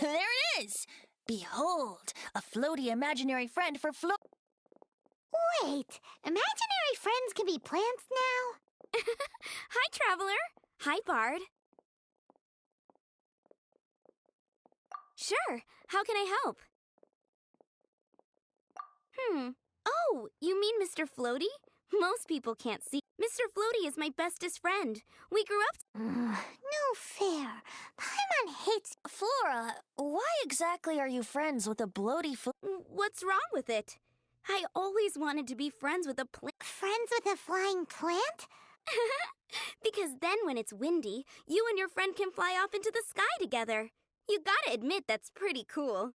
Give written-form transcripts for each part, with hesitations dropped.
There it is! Behold, a floaty imaginary friend for Wait, imaginary friends can be plants now? Hi, Traveler. Hi, Bard. Sure. How can I help? Oh, you mean Mr. Floaty? Most people can't see. Mr. Floaty is my bestest friend. We grew up... No fair. Paimon hates... Flora, why exactly are you friends with a bloaty What's wrong with it? I always wanted to be friends with a plant. Friends with a flying plant? Because then when it's windy, you and your friend can fly off into the sky together. You gotta admit that's pretty cool.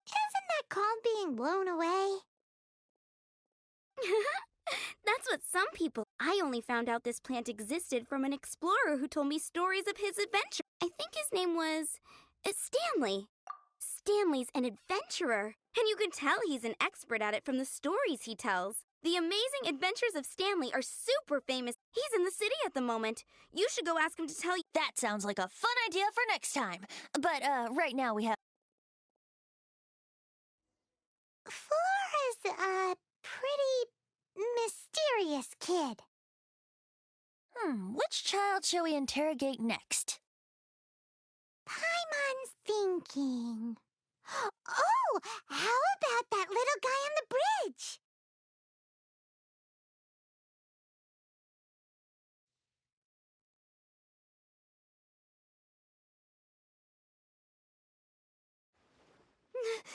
Isn't that called being blown away? That's what some people... I only found out this plant existed from an explorer who told me stories of his adventure. I think his name was... Stanley. Stanley's an adventurer, and you can tell he's an expert at it from the stories he tells. The Amazing Adventures of Stanley are super famous. He's in the city at the moment. You should go ask him to tell you... That sounds like a fun idea for next time. But, right now we have... Flora's a pretty mysterious kid. Which child shall we interrogate next? Paimon's thinking. Oh, how about that little guy on the bridge?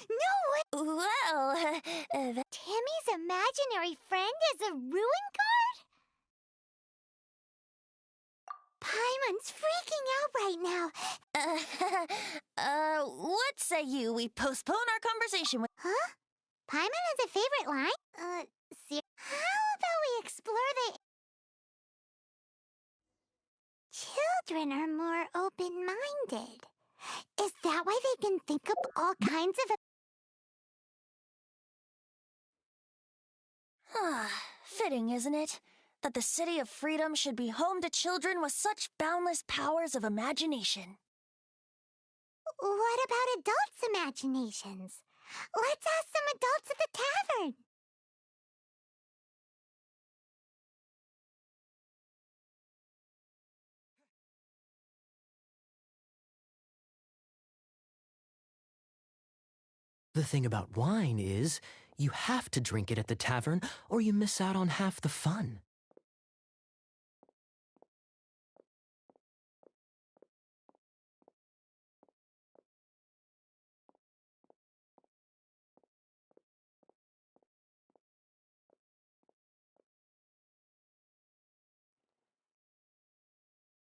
No way! Well, Timmy's imaginary friend is a ruin guard? Paimon's freaking out right now. what say you we postpone our conversation with... Huh? Paimon has a favorite line? How about we explore the... Children are more open-minded. Is that why they can think up all kinds of... Fitting, isn't it? That the City of Freedom should be home to children with such boundless powers of imagination. What about adults' imaginations? Let's ask some adults at the tavern. The thing about wine is, you have to drink it at the tavern, or you miss out on half the fun.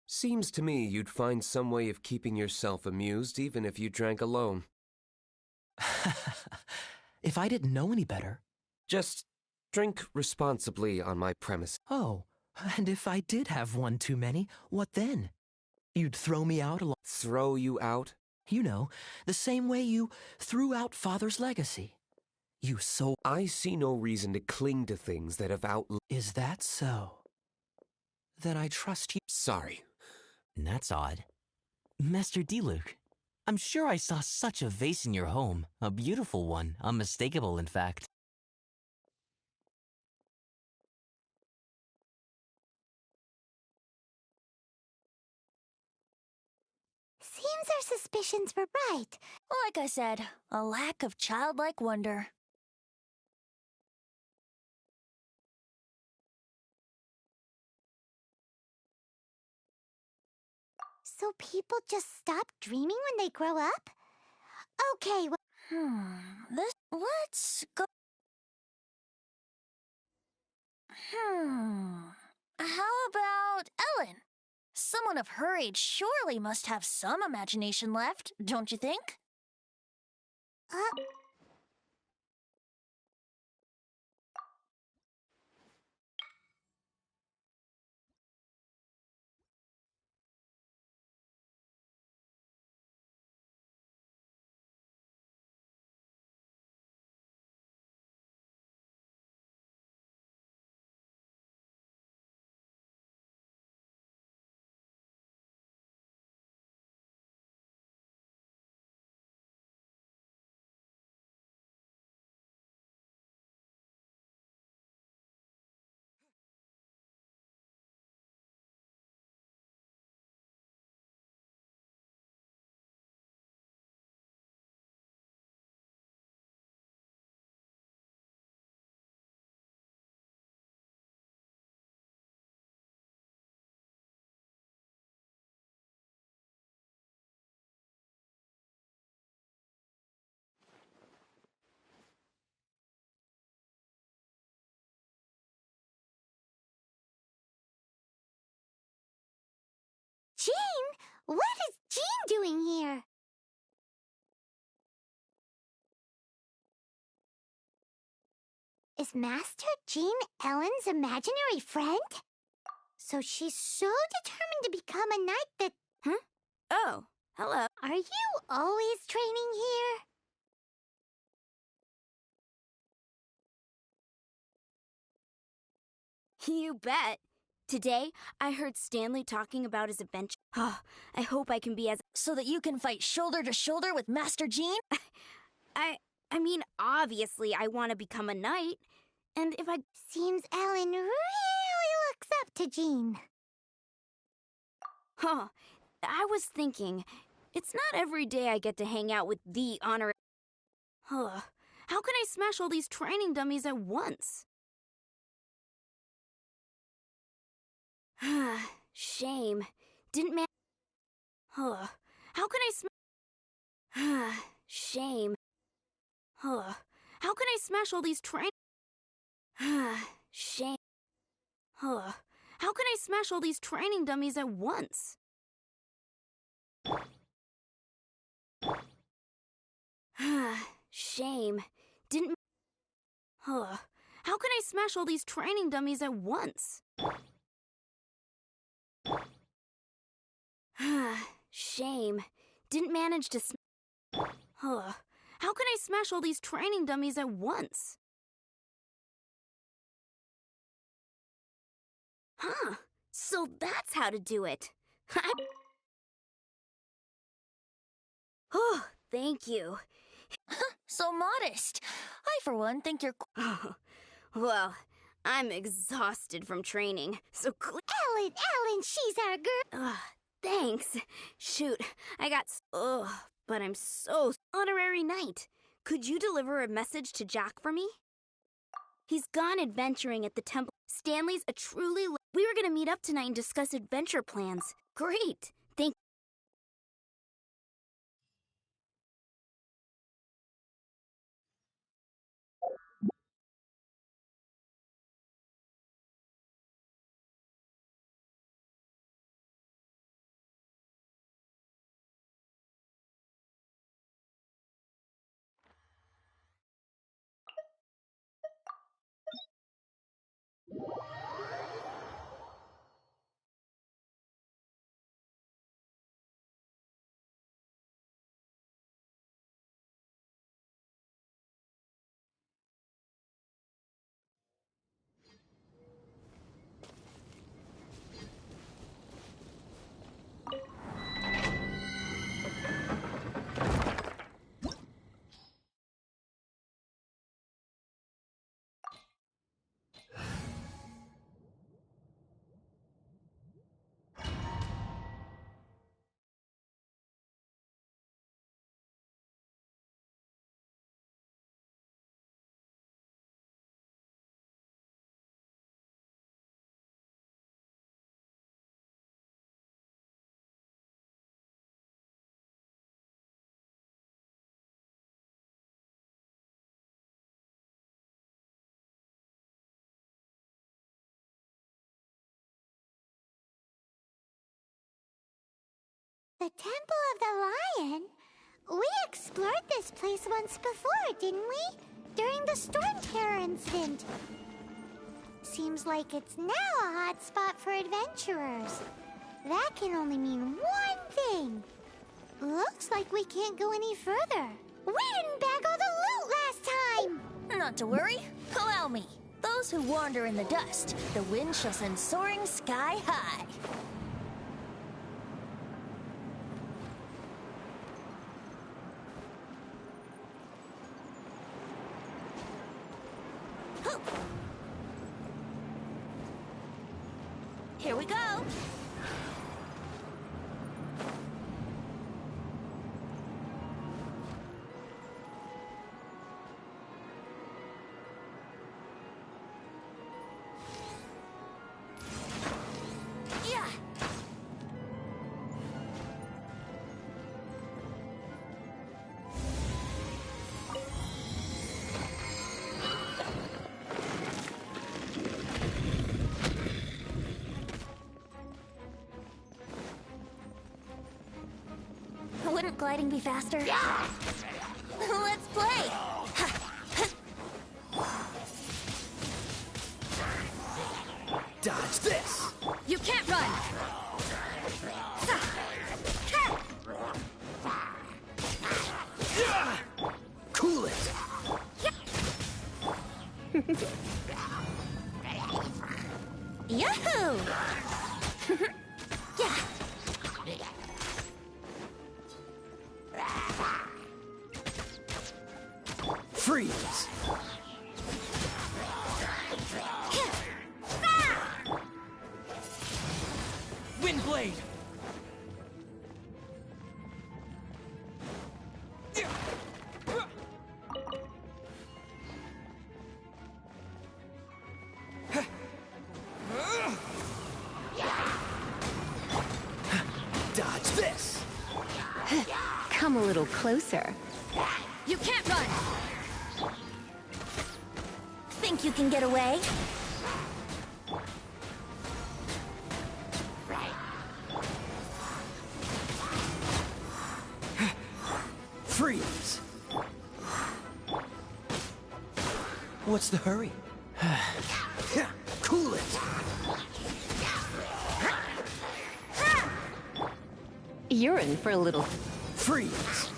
Seems to me you'd find some way of keeping yourself amused even if you drank alone. If I didn't know any better. Just drink responsibly on my premise. Oh, and if I did have one too many, what then? You'd throw me out along... Throw you out? You know, the same way you threw out Father's legacy. You so... I see no reason to cling to things that have Is that so? Then I trust you... Sorry. That's odd. Master D-Luke, I'm sure I saw such a vase in your home. A beautiful one, unmistakable in fact. Seems our suspicions were right. Like I said, a lack of childlike wonder. So people just stop dreaming when they grow up? Okay, Let's go... How about Ellen? Someone of her age surely must have some imagination left, don't you think? What is Jean doing here? Is Master Jean Ellen's imaginary friend? So she's so determined to become a knight that... Huh? Oh, hello. Are you always training here? You bet. Today, I heard Stanley talking about his adventure. Oh, I hope I can be as... So that you can fight shoulder to shoulder with Master Jean? I mean, obviously, I want to become a knight. And if I... Seems Ellen really looks up to Jean. Huh. I was thinking, it's not every day I get to hang out with the honor... Huh. How can I smash all these training dummies at once? Shame. Didn't man... Huh. How can I Shame. Huh. How can I smash all these Shame. Huh. How can I smash all these training dummies at once? Shame. Didn't... Huh. How can I smash all these training dummies at once? Shame. Didn't manage to Huh. How can I smash all these training dummies at once? Huh. So that's how to do it. Oh, thank you. So modest. I, for one, think you're... Oh, well, I'm exhausted from training, so Ellen, she's our girl. thanks. Shoot, I got... but I'm so... Honorary knight. Could you deliver a message to Jack for me? He's gone adventuring at the temple. Stanley's a truly... We were gonna meet up tonight and discuss adventure plans. Great. Thank... The Temple of the Lion? We explored this place once before, didn't we? During the Storm Terror incident. Seems like it's now a hot spot for adventurers. That can only mean one thing. Looks like we can't go any further. We didn't bag all the loot last time! Not to worry. Allow me. Those who wander in the dust, the wind shall send soaring sky high. Here we go. Yeah. sliding be faster? Let's play! Dodge this! You can't run! Cool it! Yahoo! Yeah. Freeze! Windblade! Dodge this! Come a little closer. You can't run! Think you can get away? Freeze! What's the hurry? Cool it! You're in for a little... Freeze!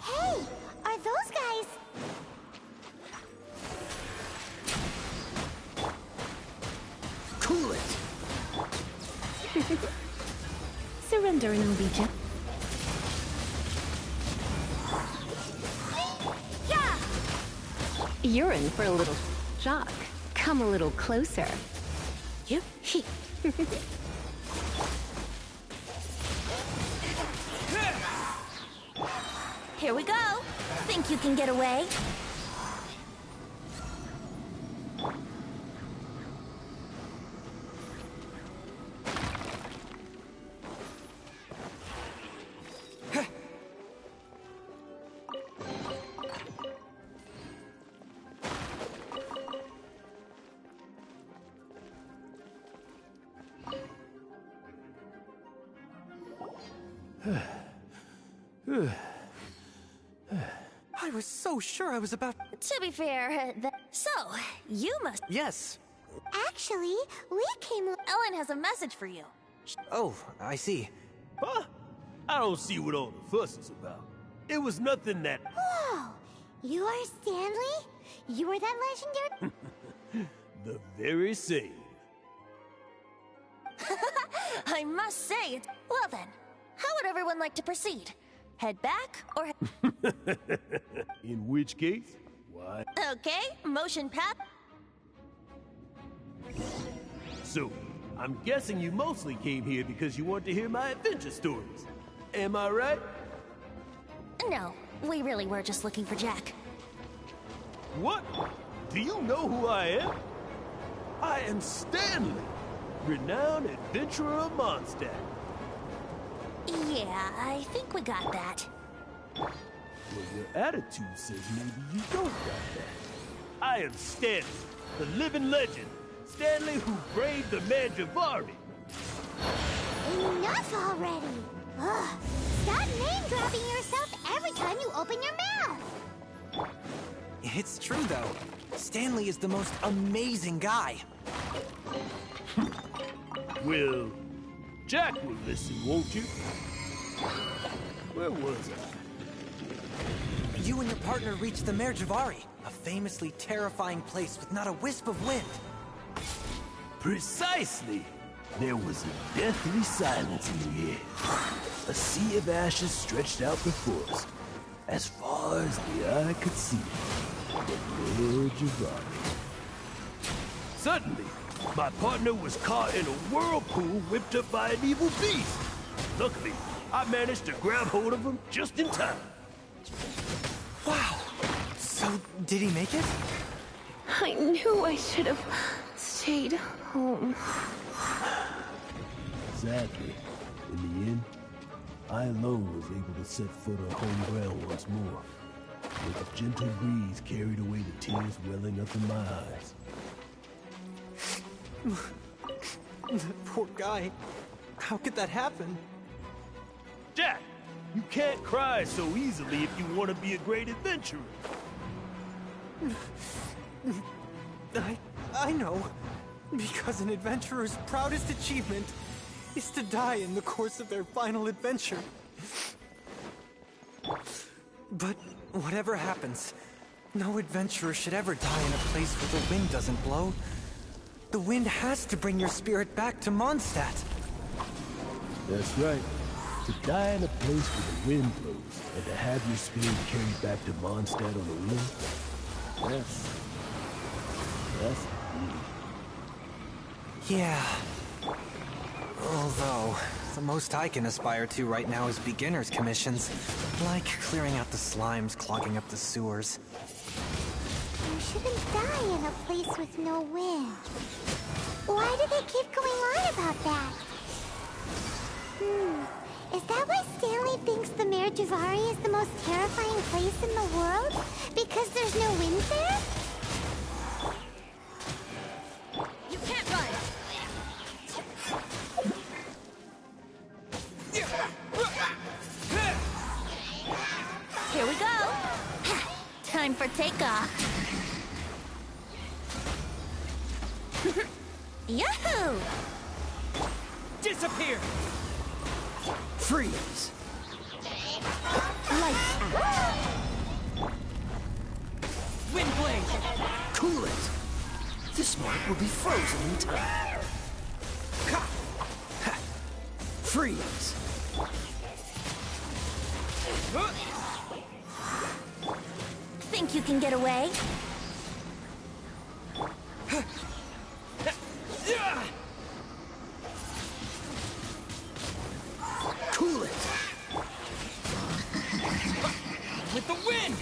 Hey, are those guys? Cool it! Surrender and I'll be gentle. Yeah! You're in for a little shock. Come a little closer. You? Here we go! Think you can get away? I was so sure I was about... To be fair, so, you must... Yes. Actually, we came... Ellen has a message for you. Oh, I see. Huh? I don't see what all the fuss is about. It was nothing that... Whoa! You are Stanley? You were that legendary... The very same. I must say, well then, how would everyone like to proceed? Head back, or... In which case, why? Okay, motion path. So, I'm guessing you mostly came here because you want to hear my adventure stories. Am I right? No, we really were just looking for Jack. What? Do you know who I am? I am Stanley, renowned adventurer of Mondstadt. Yeah, I think we got that. Well, your attitude says maybe you don't got that. I am Stanley, the living legend. Stanley who braved the Mandravari. Enough already! Ugh! Stop name-dropping yourself every time you open your mouth! It's true, though. Stanley is the most amazing guy. Well, Jack will listen, won't you? Where was I? You and your partner reached the Mandravari, a famously terrifying place with not a wisp of wind. Precisely! There was a deathly silence in the air. A sea of ashes stretched out before us, as far as the eye could see. The Edge of Rock. Suddenly, my partner was caught in a whirlpool whipped up by an evil beast. Luckily, I managed to grab hold of him just in time. Wow. So, did he make it? I knew I should have stayed home. Sadly, in the end, I alone was able to set foot on home ground once more. With a gentle breeze carried away the tears welling up in my eyes. Poor guy. How could that happen? Jack, you can't cry so easily if you want to be a great adventurer. I know. Because an adventurer's proudest achievement is to die in the course of their final adventure. But whatever happens, no adventurer should ever die in a place where the wind doesn't blow. The wind has to bring your spirit back to Mondstadt. That's right. To die in a place where the wind blows, and to have your spirit carried back to Mondstadt on the wind, that's easy. Yeah. Although, the most I can aspire to right now is beginner's commissions. Like clearing out the slimes clogging up the sewers. You shouldn't die in a place with no wind. Why do they keep going on about that? Is that why Stanley thinks the Mare Javari is the most terrifying place in the world? Because there's no wind there? You can't run! Here we go! Time for takeoff! Yahoo! Disappear! Freeze! Lights out. Windblade! Cool it! This mark will be frozen in time. Freeze! Think you can get away? Cool it! With the wind!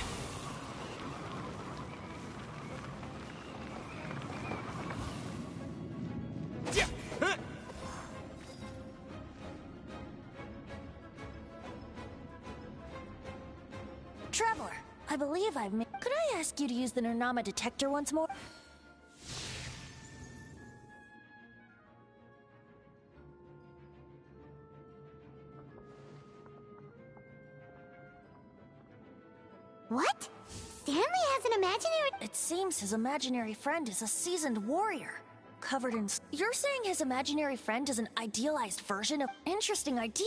Traveler, I believe I've made... Could I ask you to use the Nernama detector once more? What? Stanley has an imaginary... It seems his imaginary friend is a seasoned warrior. Covered in... You're saying his imaginary friend is an idealized version of... Interesting idea.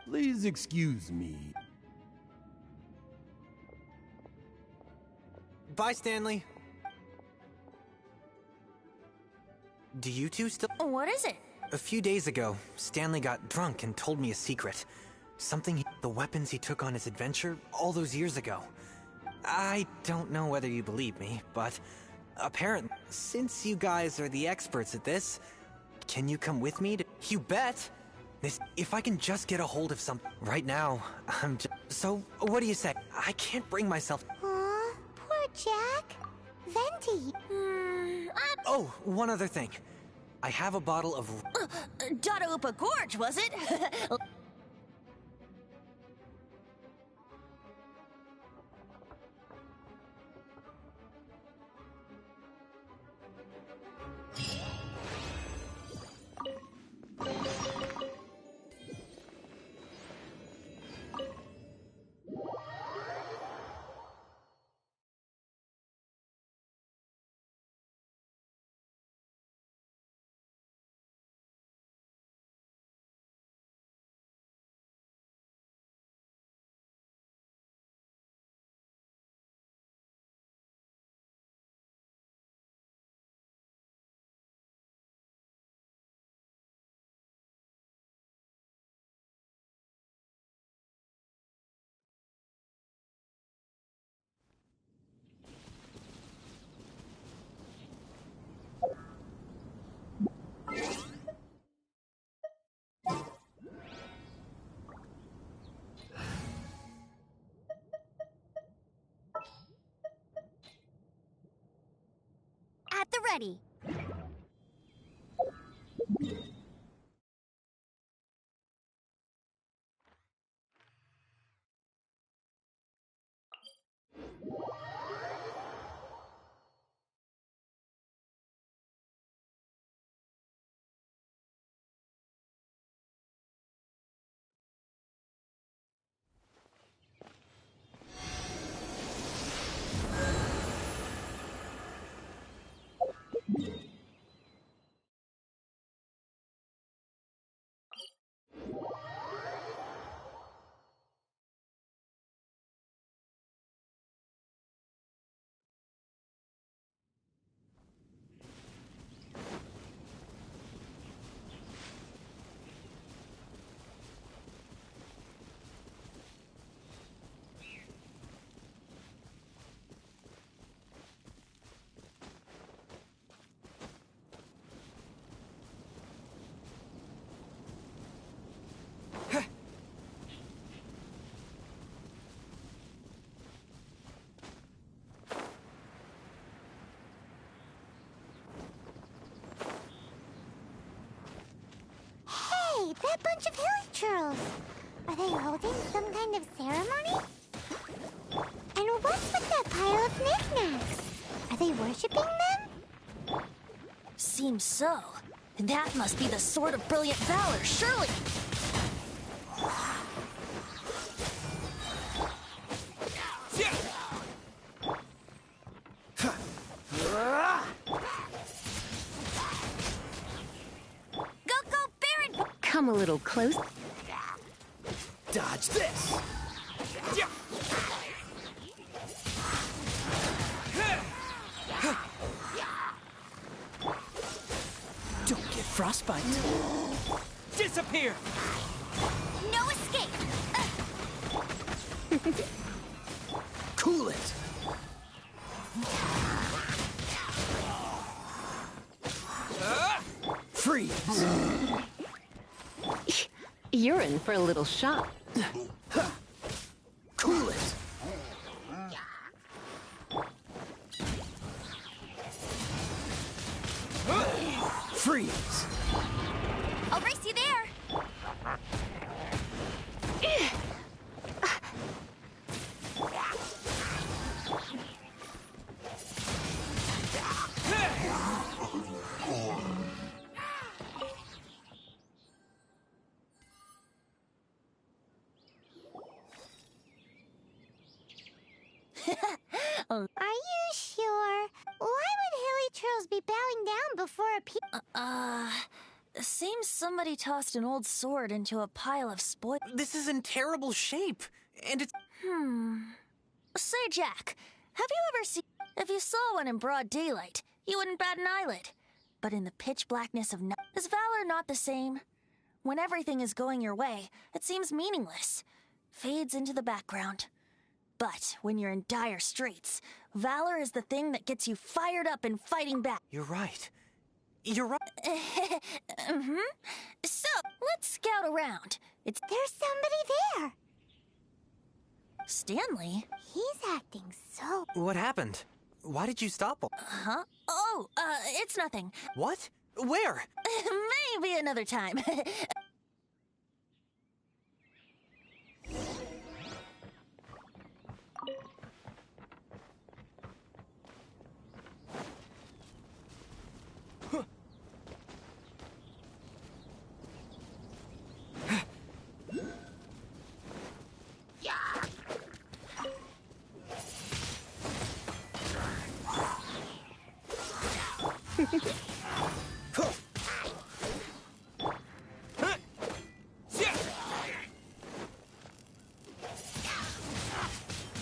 Please excuse me. Bye, Stanley. Do you two still... What is it? A few days ago, Stanley got drunk and told me a secret. The weapons he took on his adventure all those years ago. I don't know whether you believe me, but apparently, since you guys are the experts at this, can you come with me to... You bet! If I can just get a hold of some... Right now, I'm just... So, what do you say? I can't bring myself... Aw, poor Jack. Venti. Oh, one other thing. I have a bottle of... Dada Upa Gorge, was it? ready. Hey, that bunch of hilly churls! Are they holding some kind of ceremony? And what's with that pile of knickknacks? Are they worshipping them? Seems so. That must be the sword of brilliant valor, surely! Come a little close. Dodge this! Don't get frostbite. Disappear! No escape! Cool it! Freeze! You're in for a little shock. Cool it! Freeze! I'll race you there! Are you sure? Why would hilly churls be bowing down before a Seems somebody tossed an old sword into a pile of spoil. This is in terrible shape, and it's... Say, Jack, have you ever seen... If you saw one in broad daylight, you wouldn't bat an eyelid. But in the pitch blackness of night, is valor not the same? When everything is going your way, it seems meaningless. Fades into the background. But when you're in dire straits, valor is the thing that gets you fired up and fighting back. You're right. You're right. So, let's scout around. There's somebody there! Stanley? He's acting so... What happened? Why did you stop? Huh? Oh, it's nothing. What? Where? Maybe another time.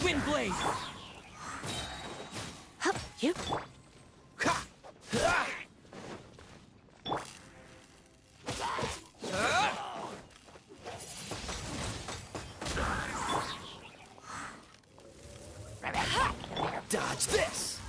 Windblade! You? Dodge this!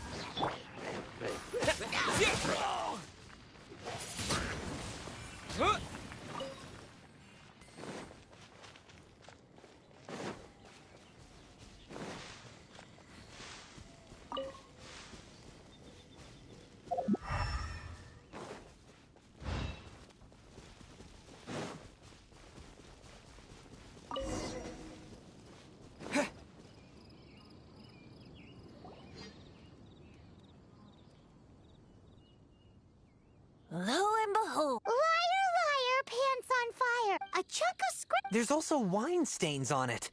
There's also wine stains on it.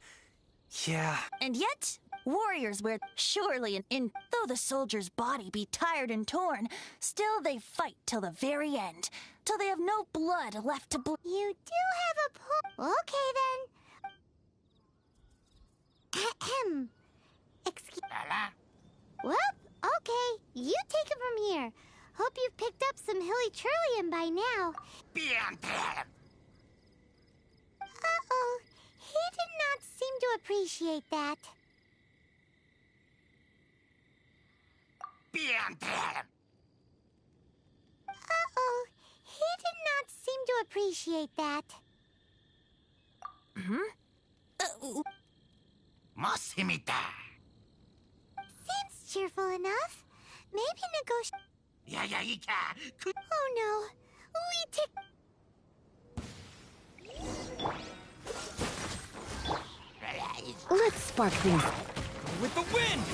Yeah. And yet, warriors wear surely though the soldier's body be tired and torn, still they fight till the very end, till they have no blood left to bleed. You do have a point. Okay, then. Ahem. Excuse... Well, okay. You take it from here. Hope you've picked up some hilly trillium by now. Uh-oh. He did not seem to appreciate that. Uh-oh. He did not seem to appreciate that. Seems cheerful enough. Maybe negotiate. Oh no. Let's spark things. With the wind!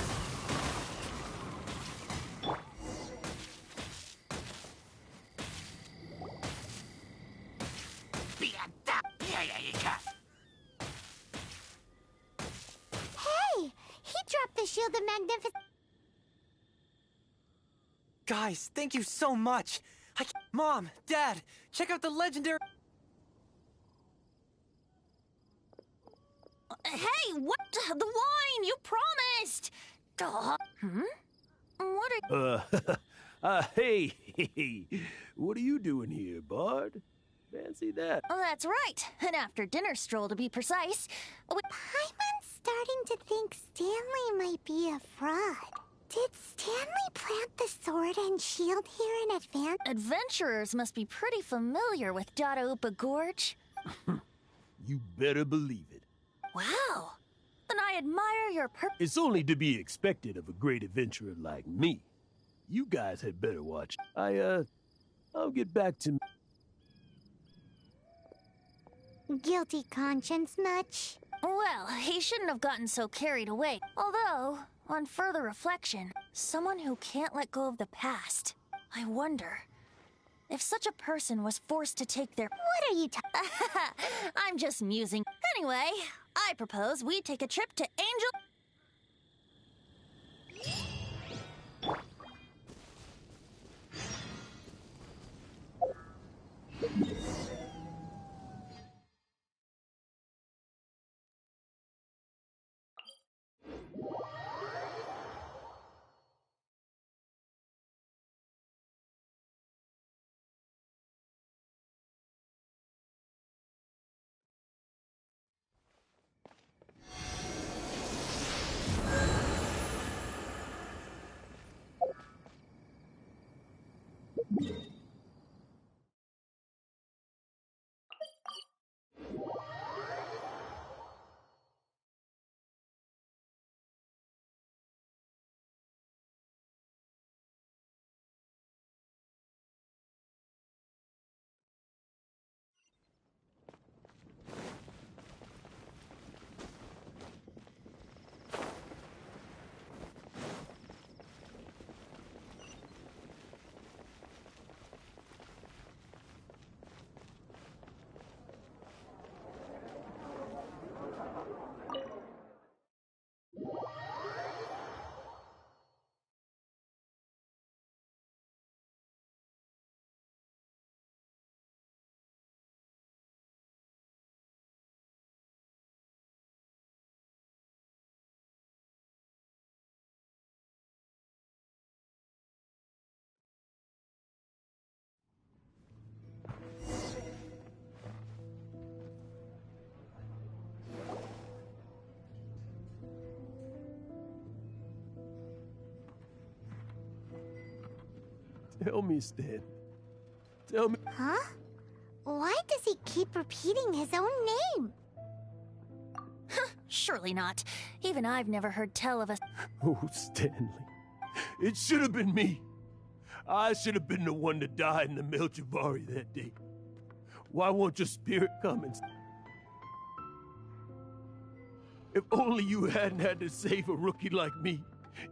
Hey! He dropped the shield of magnificence. Guys, thank you so much. Mom, Dad, check out the legendary... Hey, what? The wine! You promised! What are Hey, what are you doing here, Bard? Fancy that. Oh, that's right. An after-dinner stroll, to be precise. Paimon's starting to think Stanley might be a fraud. Did Stanley plant the sword and shield here in advance? Adventurers must be pretty familiar with Atto1 Gorge. You better believe it. Wow. Then I admire your It's only to be expected of a great adventurer like me. You guys had better watch. I'll get back to... Guilty conscience much? Well, he shouldn't have gotten so carried away. Although, on further reflection, someone who can't let go of the past. I wonder if such a person was forced to take their... What are you I'm just musing. Anyway, I propose we take a trip to Angel... Tell me, Stan. Tell me... Huh? Why does he keep repeating his own name? Surely not. Even I've never heard tell of a... Oh, Stanley. It should have been me. I should have been the one to die in the Melchivari that day. Why won't your spirit come and... If only you hadn't had to save a rookie like me,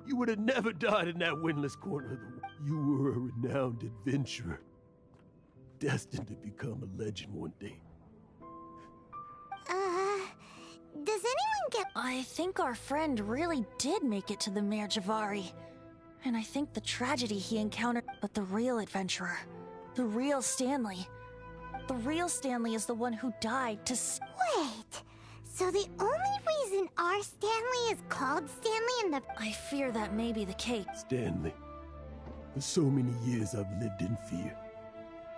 you would have never died in that windless corner of the world. You were a renowned adventurer, destined to become a legend one day. I think our friend really did make it to the Mare Javari. And I think the tragedy he encountered, but the real adventurer, the real Stanley. The real Stanley is the one who died to Wait, so the only reason our Stanley is called Stanley in the... I fear that may be the case. Stanley, for so many years I've lived in fear.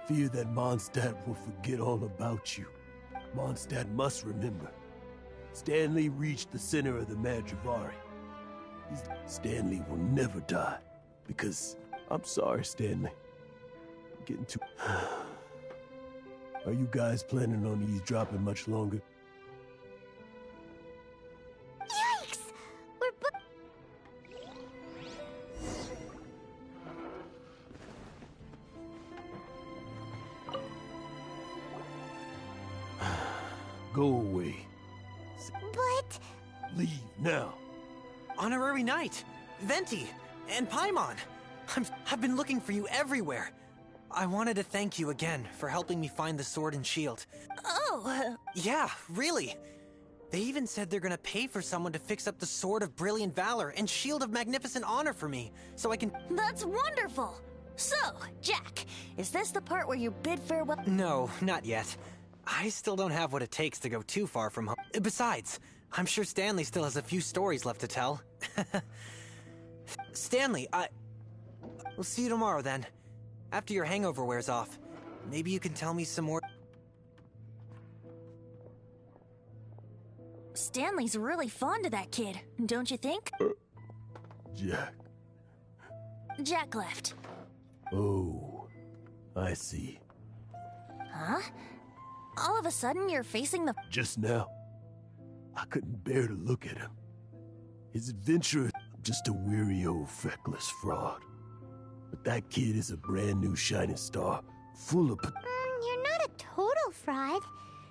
Fear that Mondstadt will forget all about you. Mondstadt must remember. Stanley reached the center of the Mare Javari. Stanley will never die. Because, I'm sorry, Stanley. I'm getting too... Are you guys planning on eavesdropping much longer? Yikes! Go away. But... Leave now. Honorary Knight, Venti, and Paimon. I've been looking for you everywhere. I wanted to thank you again for helping me find the sword and shield. Oh, Yeah, really. They even said they're gonna pay for someone to fix up the Sword of Brilliant Valor and Shield of Magnificent Honor for me, so I can... that's wonderful! So, Jack, is this the part where you bid farewell? No, not yet. I still don't have what it takes to go too far from home. Besides, I'm sure Stanley still has a few stories left to tell. Stanley, we'll see you tomorrow then. After your hangover wears off. Maybe you can tell me some more... Stanley's really fond of that kid, don't you think? Jack. Jack left. Oh, I see. Huh? All of a sudden, you're facing the... Just now, I couldn't bear to look at him. His adventurer, just a weary old feckless fraud. But that kid is a brand new shining star, full of... You're not a total fraud.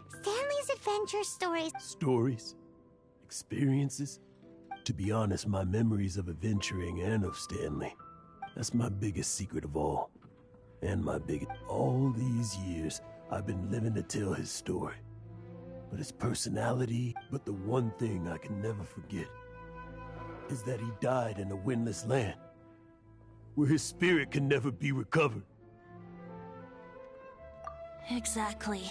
Stanley's adventure stories... Stories? Experiences? To be honest, my memories of adventuring and of Stanley. That's my biggest secret of all. And my biggest... All these years, I've been living to tell his story. But his personality... But the one thing I can never forget is that he died in a windless land, where his spirit can never be recovered. Exactly.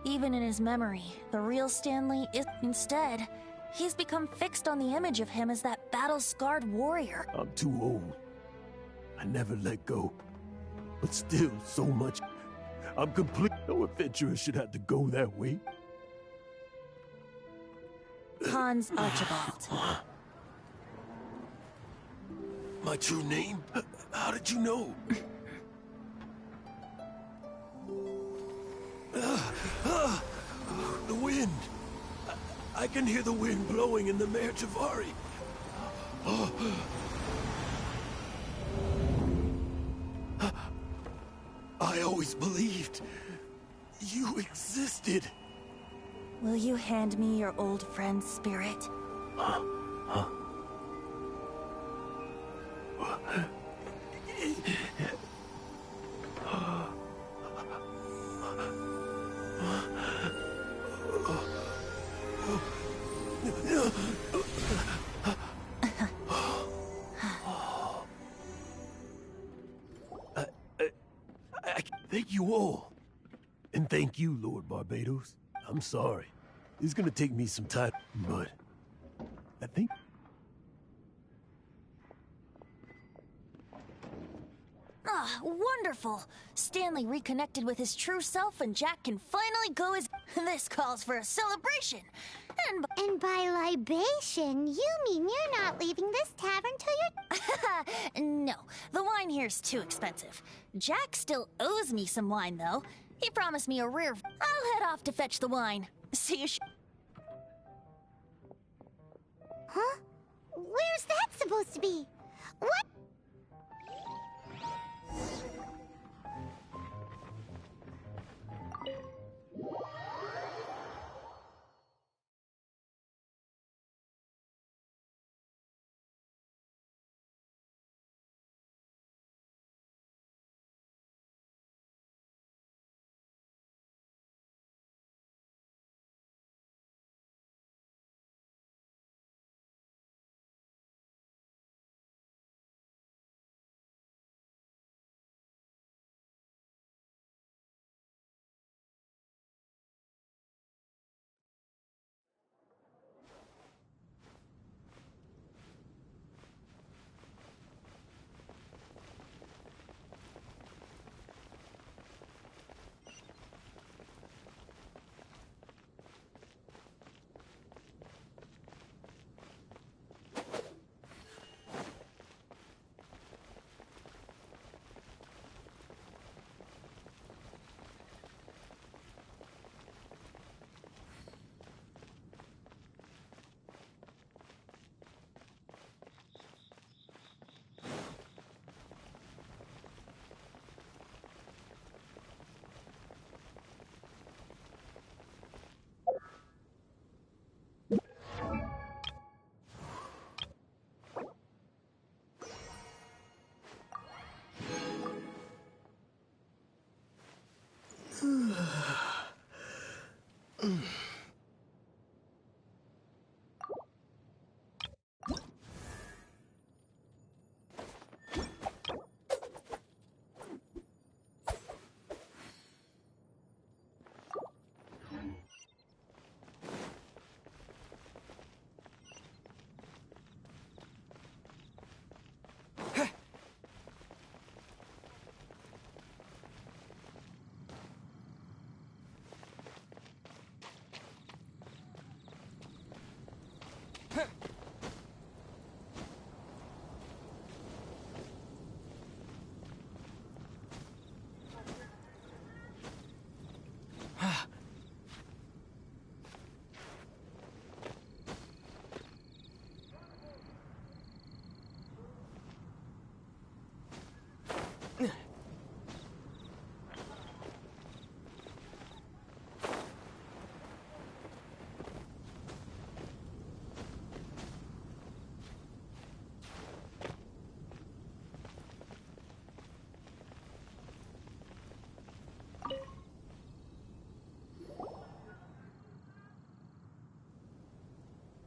Even in his memory, the real Stanley is... Instead, he's become fixed on the image of him as that battle-scarred warrior. I'm too old. I never let go. But still, so much... I'm complete. No adventurer should have to go that way. Hans Archibald. My true name? How did you know? The wind. I can hear the wind blowing in the Mare Javari. I always believed you existed. Will you hand me your old friend's spirit? Huh? Thank you all. And thank you, Lord Barbados. I'm sorry. It's gonna take me some time, but I think... Ah, wonderful! Stanley reconnected with his true self and Jack can finally go his... This calls for a celebration! And by libation, you mean you're not leaving this tavern till you're... No, the wine here's too expensive. Jack still owes me some wine, though. He promised me a rare... I'll head off to fetch the wine. See you... Huh? Where's that supposed to be? What?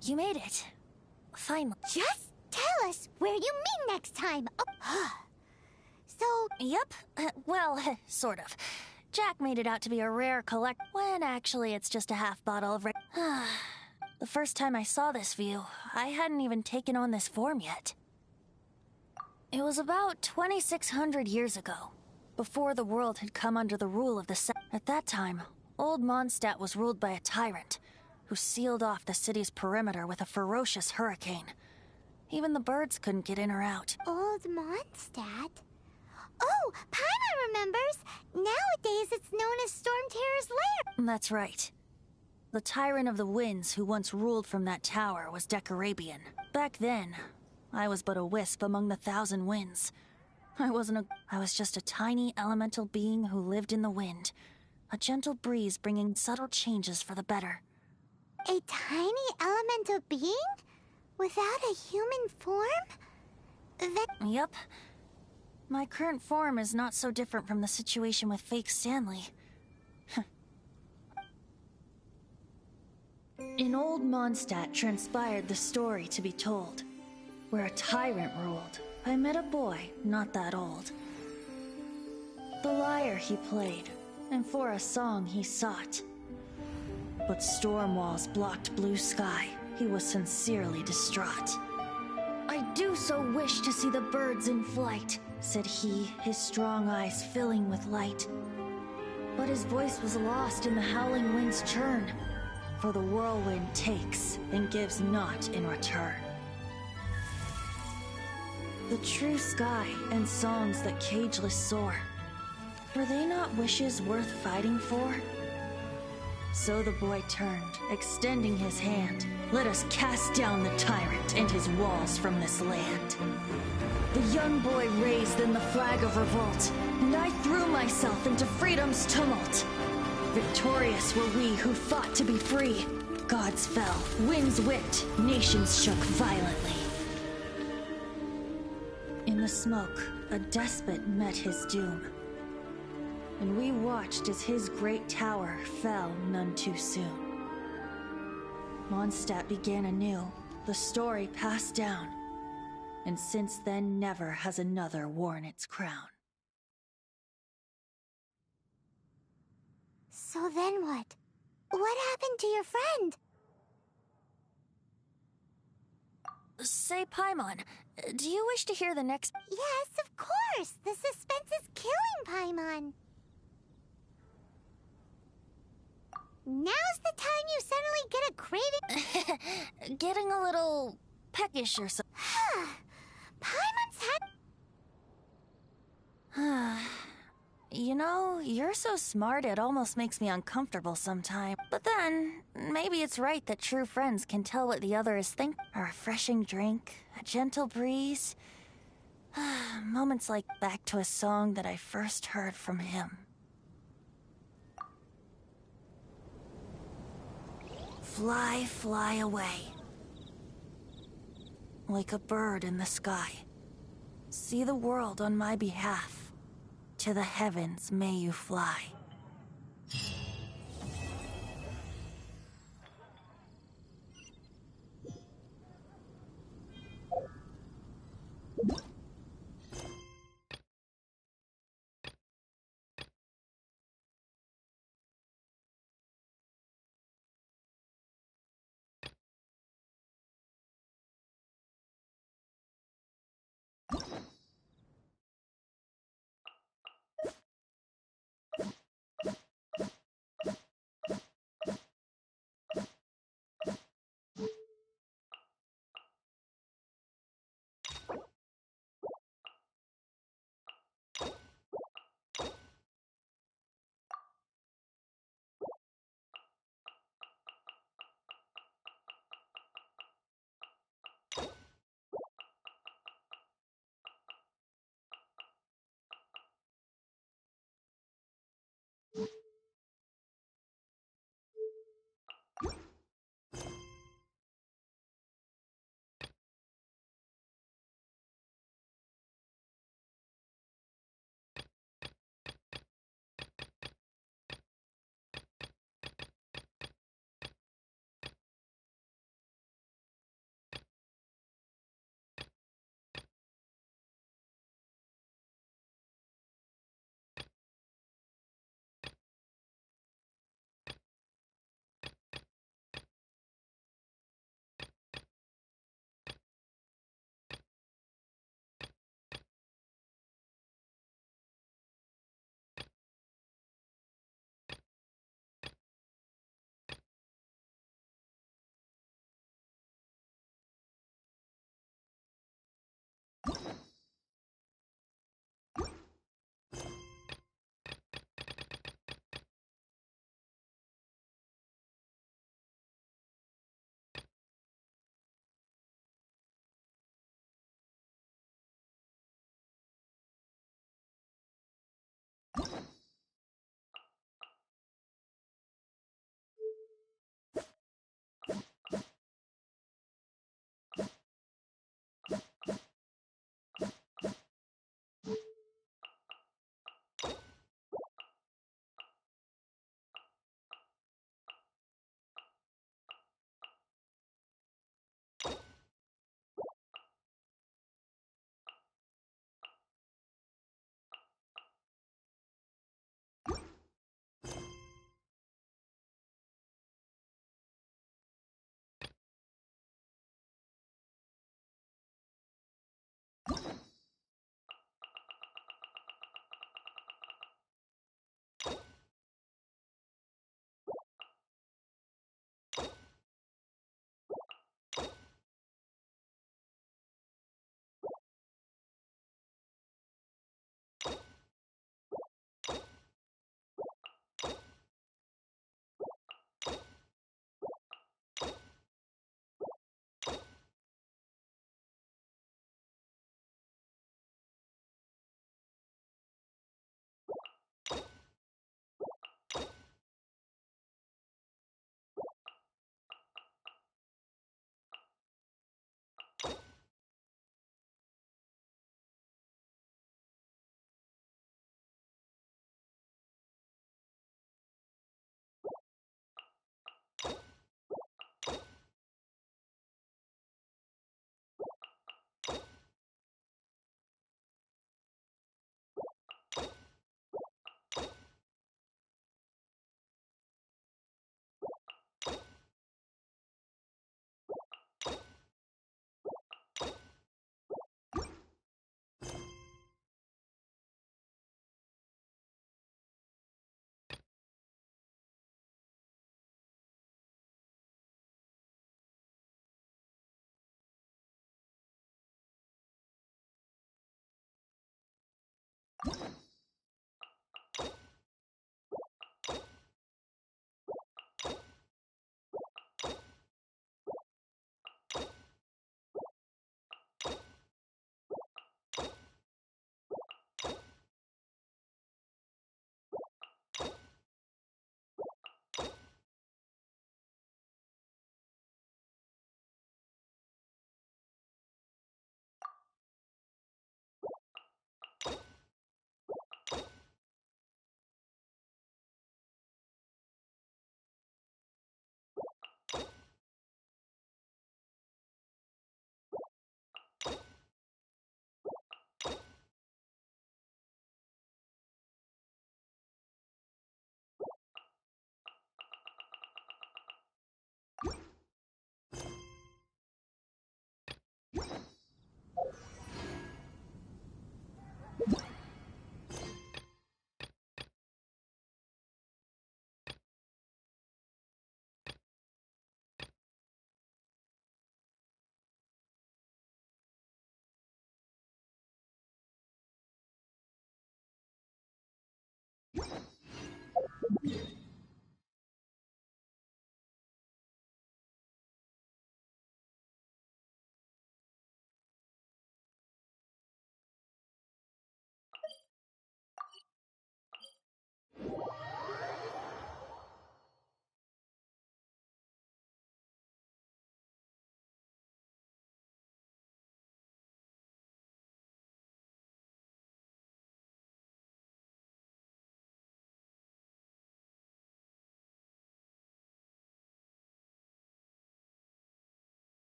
You made it. Finally. Just tell us where you meet next time. Oh. So... Yep. Well, sort of. Jack made it out to be a rare collect... when actually it's just a half bottle of... The first time I saw this view, I hadn't even taken on this form yet. It was about 2,600 years ago, before the world had come under the rule of the... At that time, old Mondstadt was ruled by a tyrant, who sealed off the city's perimeter with a ferocious hurricane. Even the birds couldn't get in or out. Old Mondstadt? Oh, Paimon remembers! Nowadays it's known as Storm Terror's lair! That's right. The tyrant of the winds who once ruled from that tower was Decarabian. Back then, I was but a wisp among the thousand winds. I was just a tiny elemental being who lived in the wind. A gentle breeze bringing subtle changes for the better. A tiny elemental being? Without a human form? Yep. My current form is not so different from the situation with fake Stanley. In old Mondstadt transpired the story to be told, where a tyrant ruled. I met a boy not that old. The lyre he played, and for a song he sought. But storm walls blocked blue sky. He was sincerely distraught. I do so wish to see the birds in flight, said he, his strong eyes filling with light. But his voice was lost in the howling wind's churn, for the whirlwind takes and gives not in return. The true sky and songs that cageless soar, were they not wishes worth fighting for? So the boy turned, extending his hand. Let us cast down the tyrant and his walls from this land. The young boy raised then the flag of revolt, and I threw myself into freedom's tumult. Victorious were we who fought to be free. Gods fell, winds whipped, nations shook violently. In the smoke, a despot met his doom. And we watched as his great tower fell none too soon. Mondstadt began anew, the story passed down, and since then never has another worn its crown. So then what? What happened to your friend? Say, Paimon, do you wish to hear the next... Yes, of course! The suspense is killing Paimon! Now's the time you suddenly get a craving... Getting a little peckish or so. Paimon's had... You know, you're so smart it almost makes me uncomfortable sometimes. But then, maybe it's right that true friends can tell what the other is thinking. A refreshing drink, a gentle breeze. Moments like back to a song that I first heard from him. Fly, fly away. Like a bird in the sky. See the world on my behalf. To the heavens may you fly.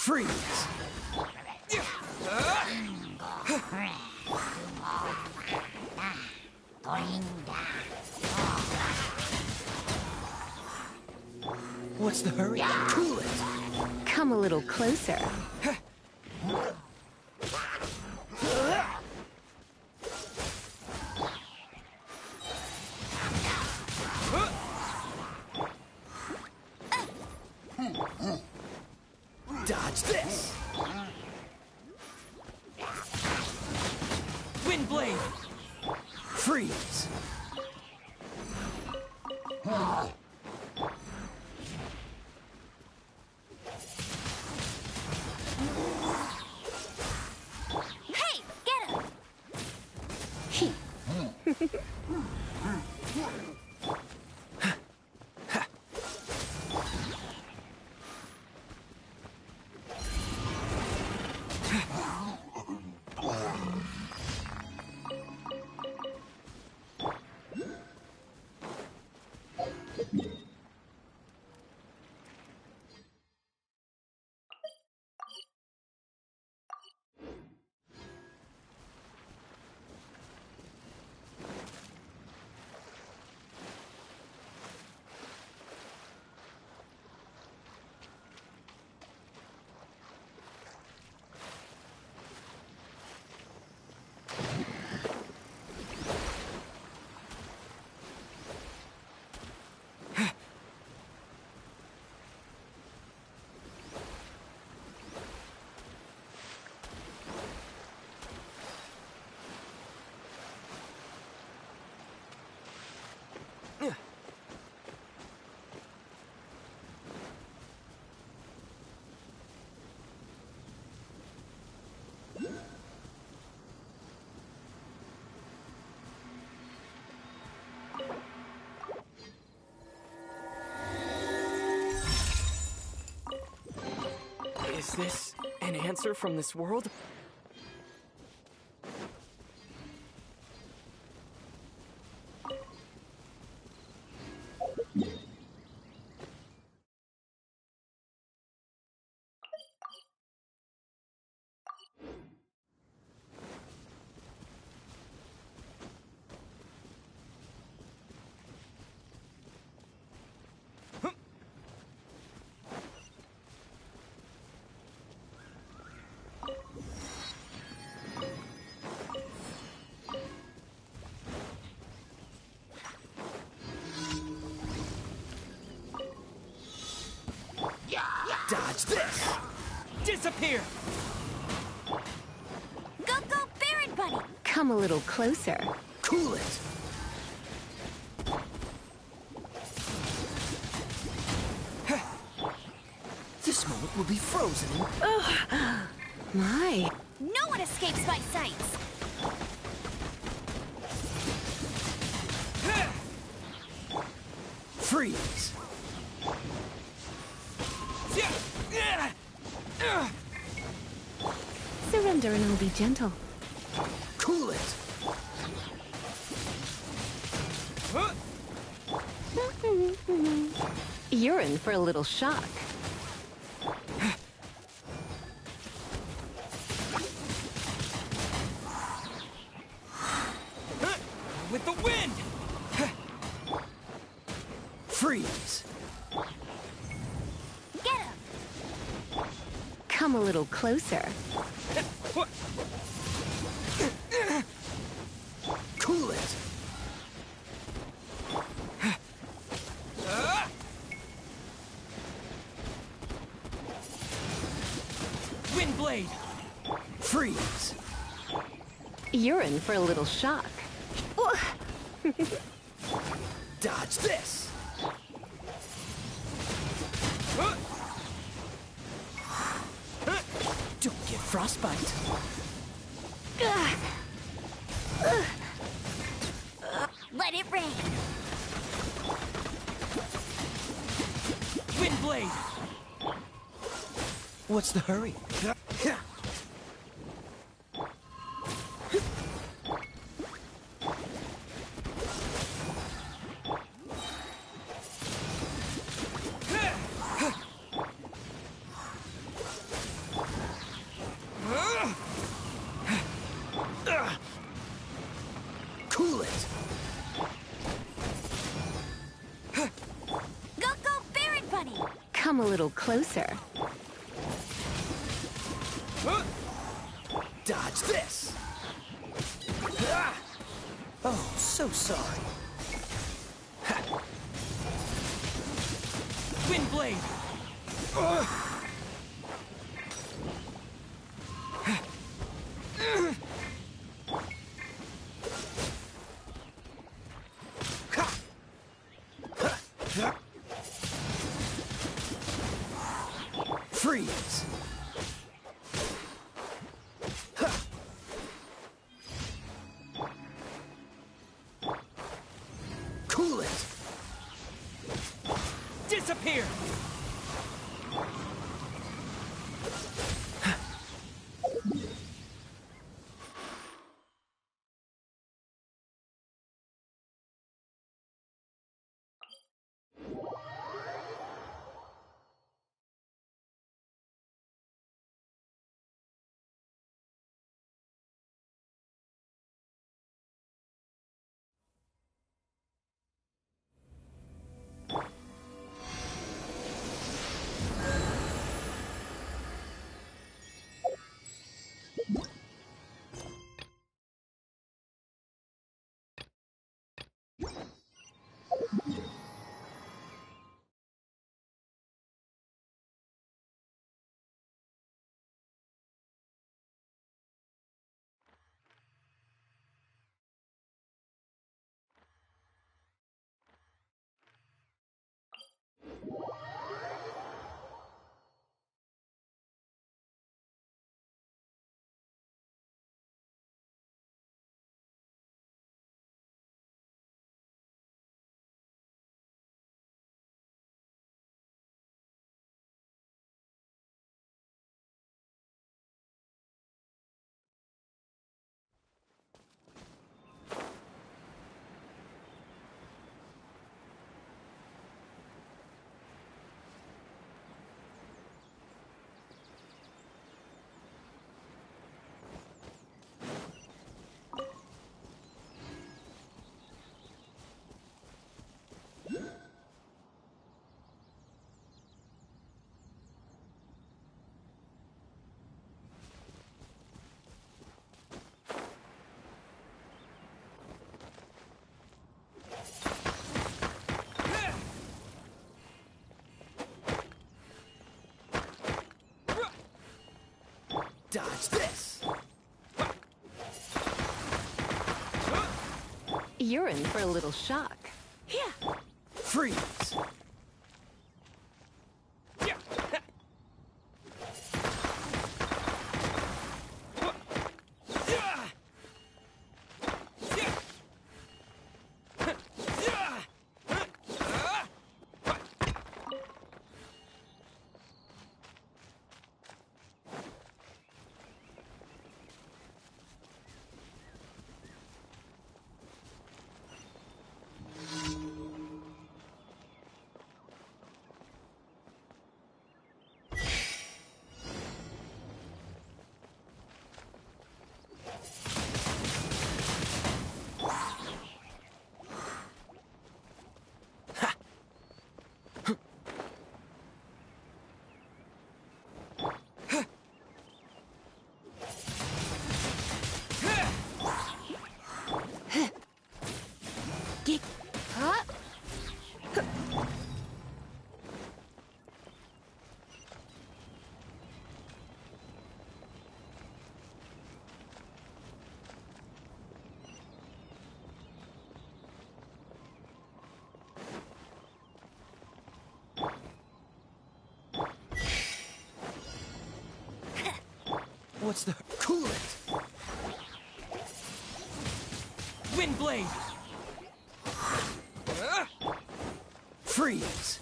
Freeze! What's the hurry? Cool it! Come a little closer. Dodge this! Wind blade! Freeze! Hey, get him! Is this an answer from this world? Dodge this! Disappear! Go, go, Baron Bunny! Come a little closer. Cool it! This moment will be frozen in... My. No one escapes my sights! Freeze! Surrender and I'll be gentle. Cool it! You're in for a little shock. With the wind! Freeze! Get him! Come a little closer. Cool it! Wind blade! Freeze! You're in for a little shock. Dodge this! Don't get frostbite. Let it rain! Wind blade! What's the hurry? Cool it! Go, Baron Bunny! Come a little closer. Dodge this! Oh, so sorry. Wind blade! Freeze! Cool it! Disappear! Dodge this! You're in for a little shock. Freeze! What's the... Cool it! Windblade! Freeze!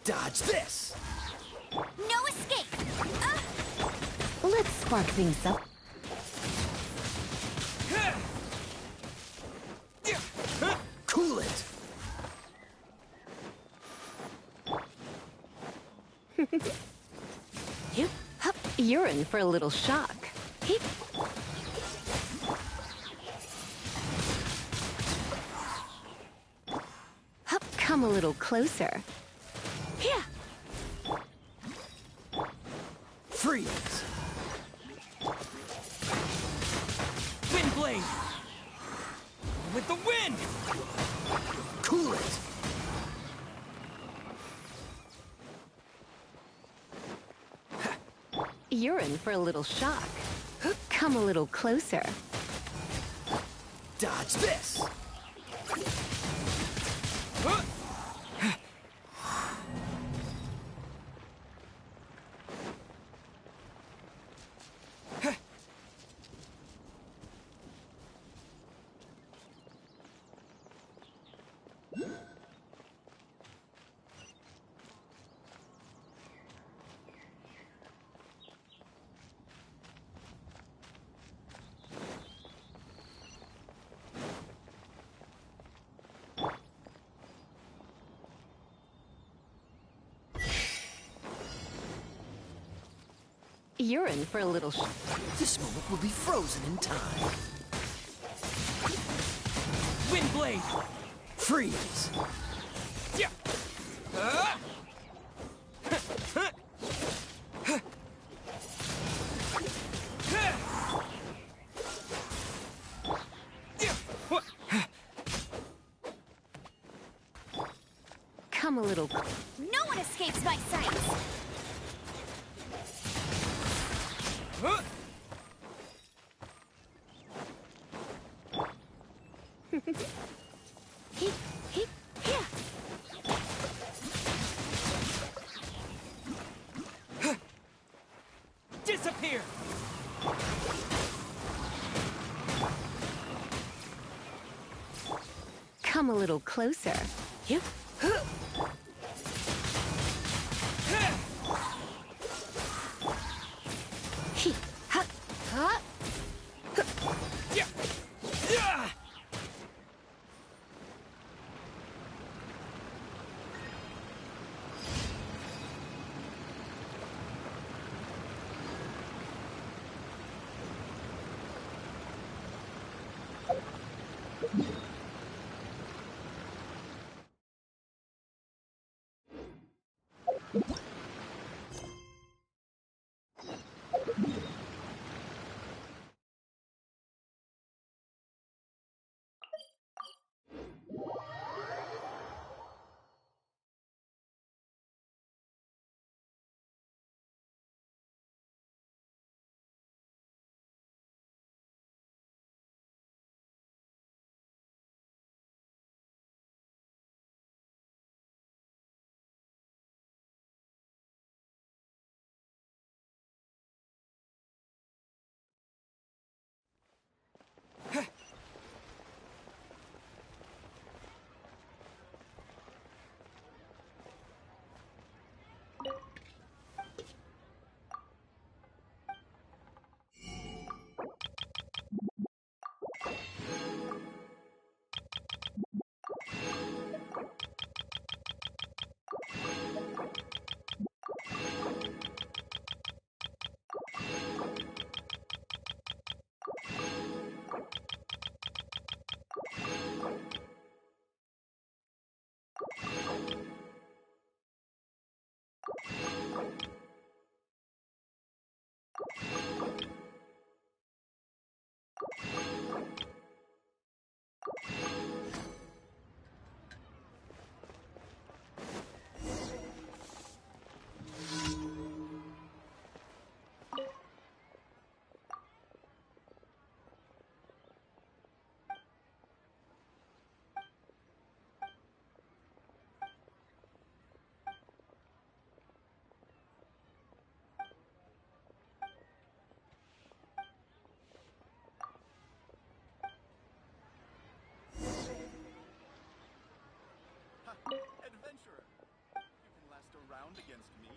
Dodge this! No escape! Let's spark things up. Cool it! You're in for a little shock. Come a little closer. Freeze! Windblade! With the wind! Cool it! You're in for a little shock. Come a little closer. Dodge this! You're in for a little This moment will be frozen in time. Windblade! Freeze! Come a little... No one escapes my sight! Disappear! Come a little closer. Adventurer, you can last a round against me.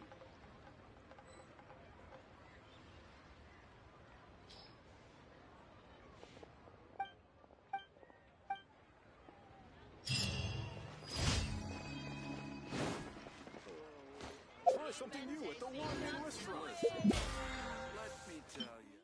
Try something new at the Wine Restaurant. Let me tell you.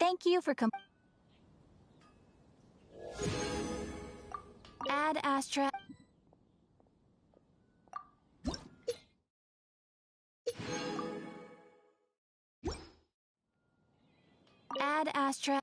Thank you for Ad Astra. Ad Astra.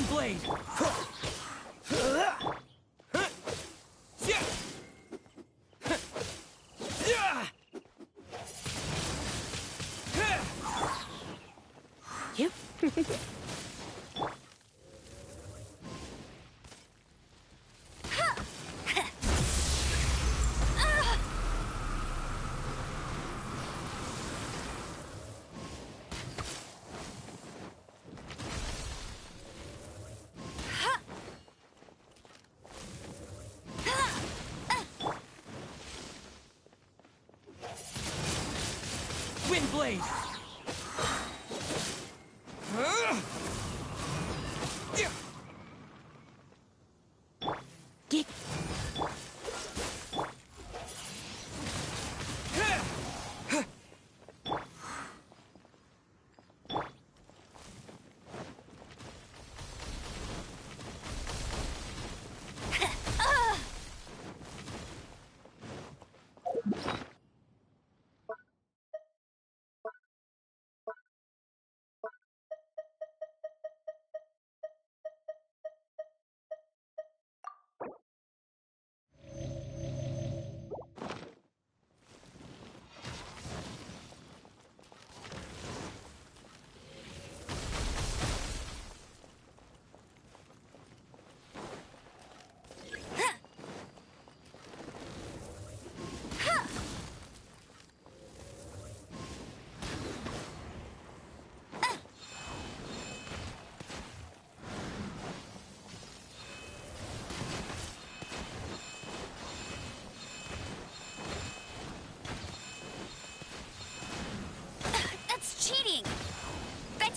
Blade! Yep. Blade! Get.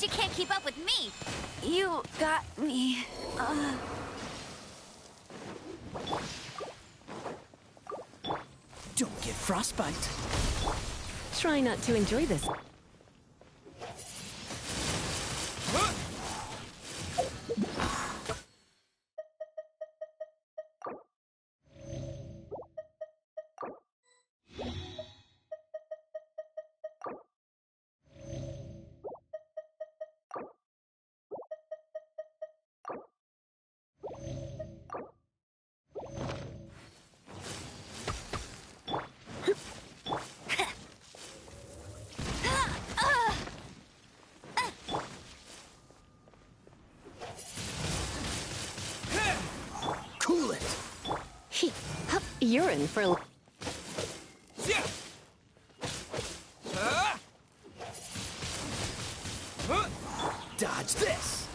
you can't keep up with me. You got me. Don't get frostbite. Try not to enjoy this. Cool it. You're in for a... Dodge this.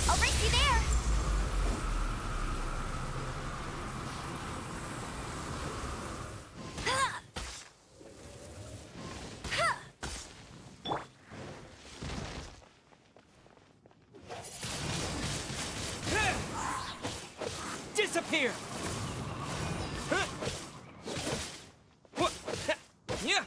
I'll race you there. Disappear. Yeah.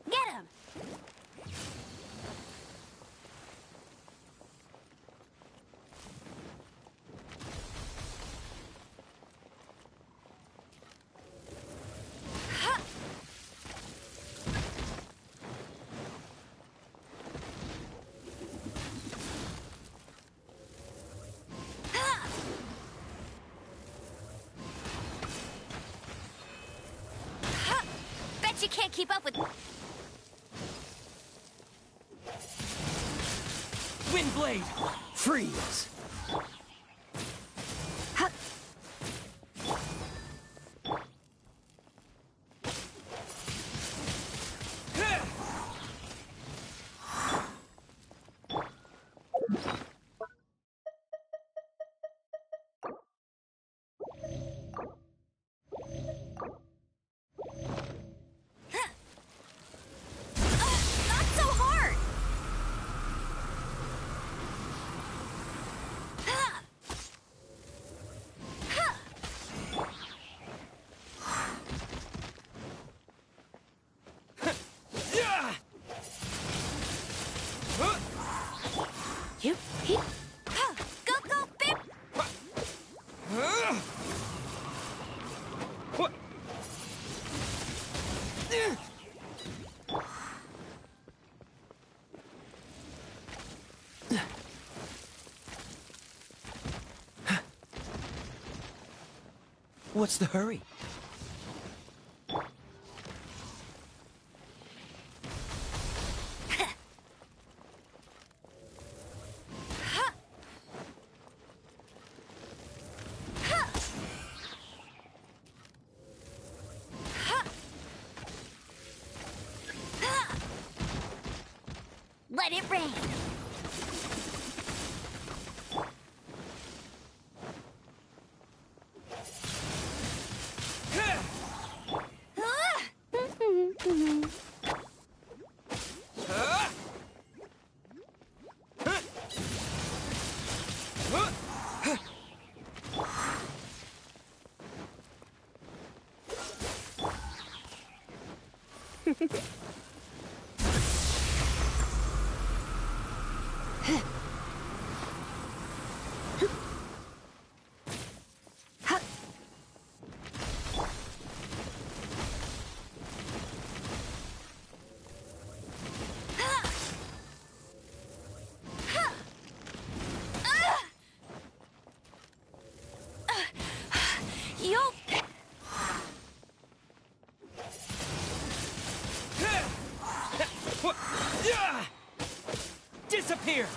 Get him. Bet you can't keep up with... Wind blade. Freeze. Not so hard. You... Go, go, bip. What's the hurry? Let it rain. You'll... Disappear!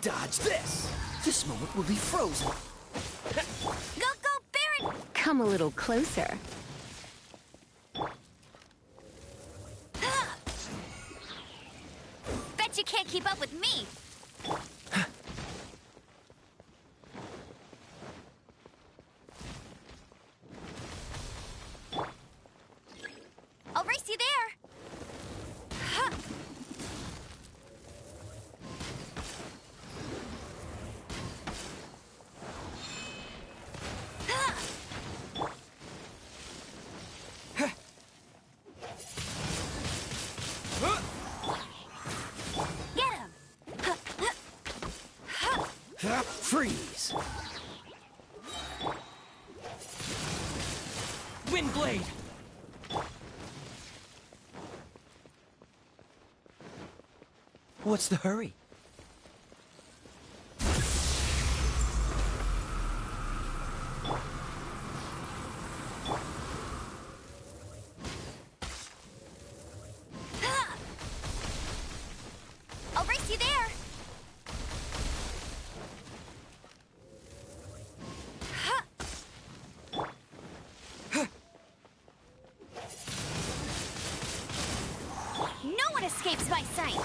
Dodge this! This moment will be frozen. Go, Baron! Come a little closer. Bet you can't keep up with me. I'll race you there. Get him! Freeze! Windblade! What's the hurry? I'll race you there. No one escapes my sight.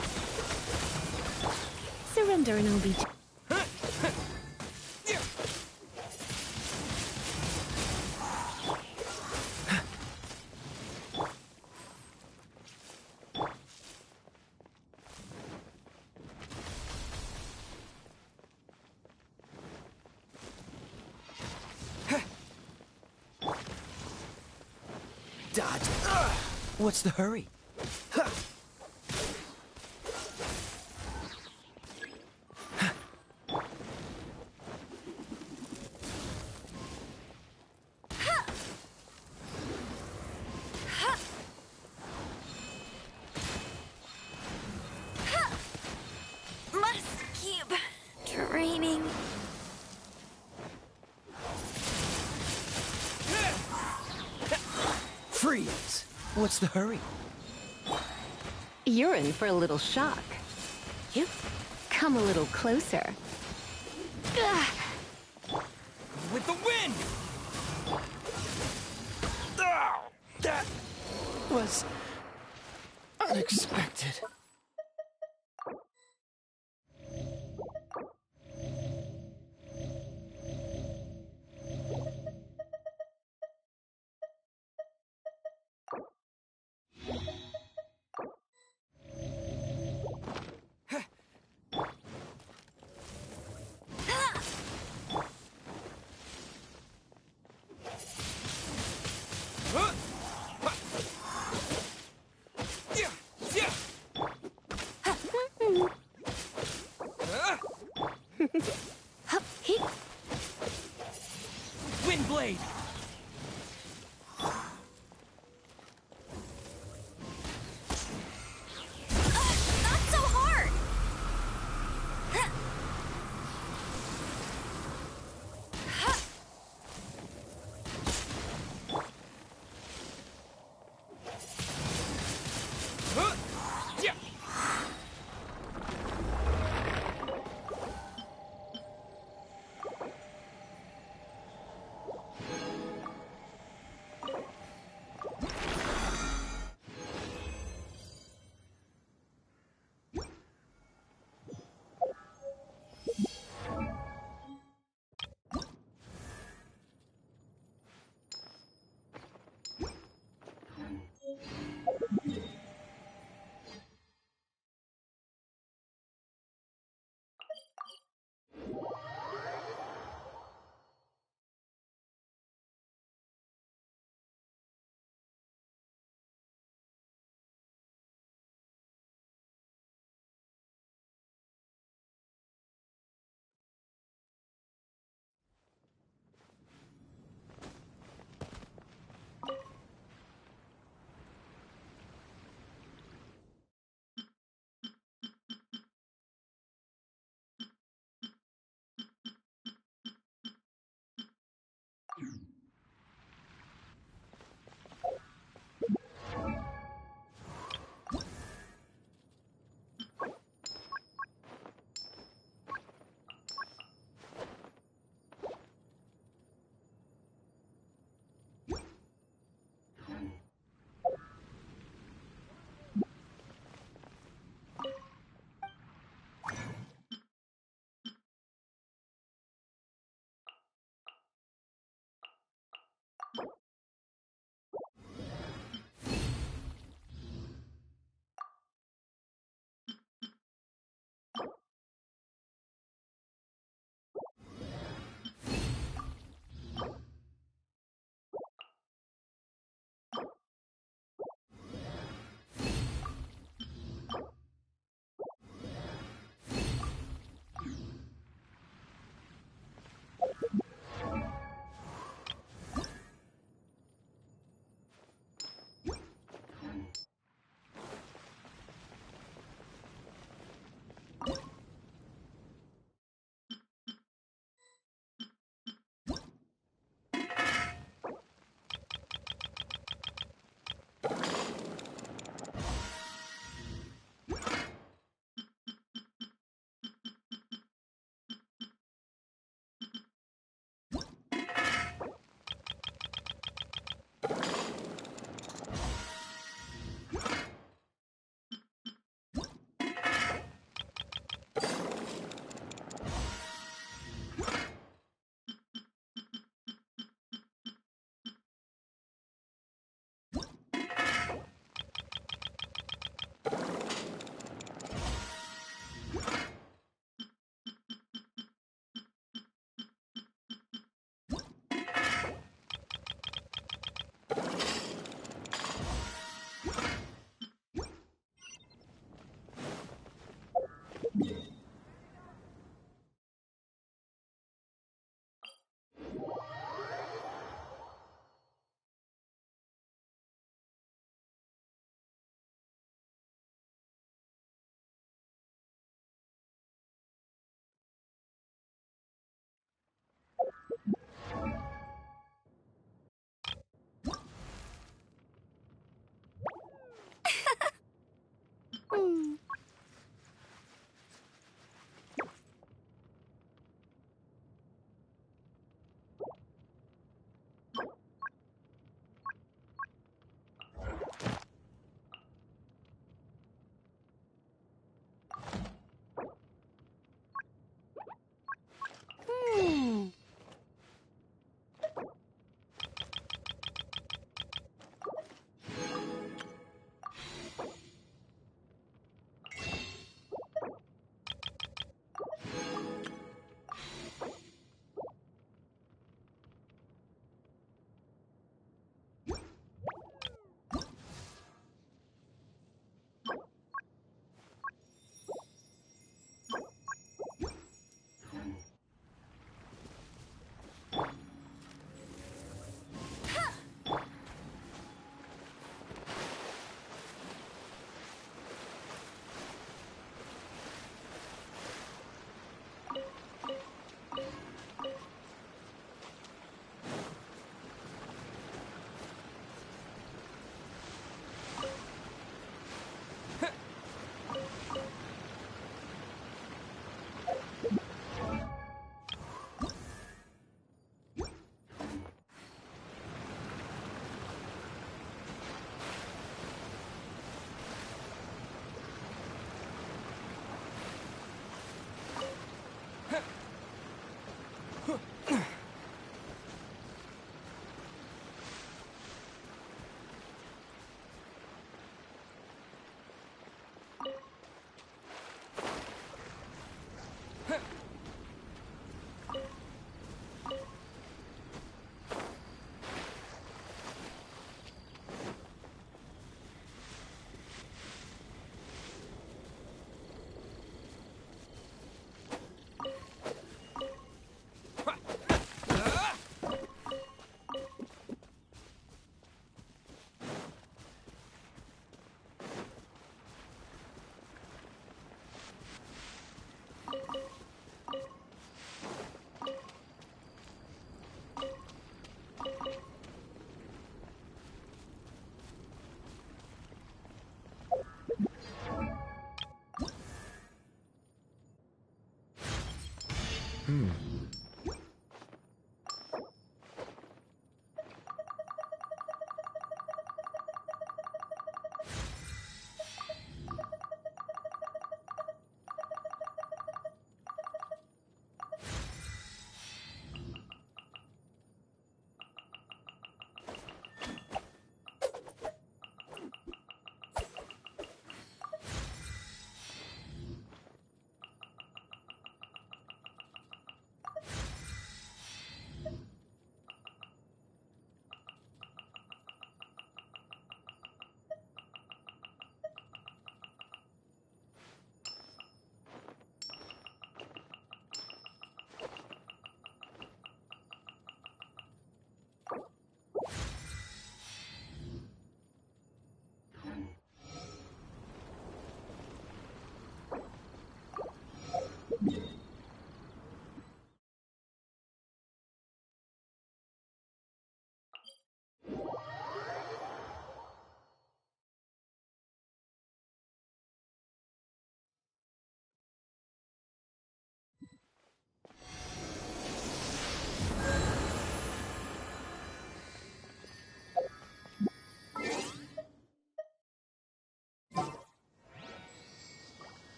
Surrender and I'll be... Dodge. What's the hurry? Must keep training. Freeze! What's the hurry? You're in for a little shock. Yep. Come a little closer. With the wind! Ow! That was unexpected. Windblade! Not so hard.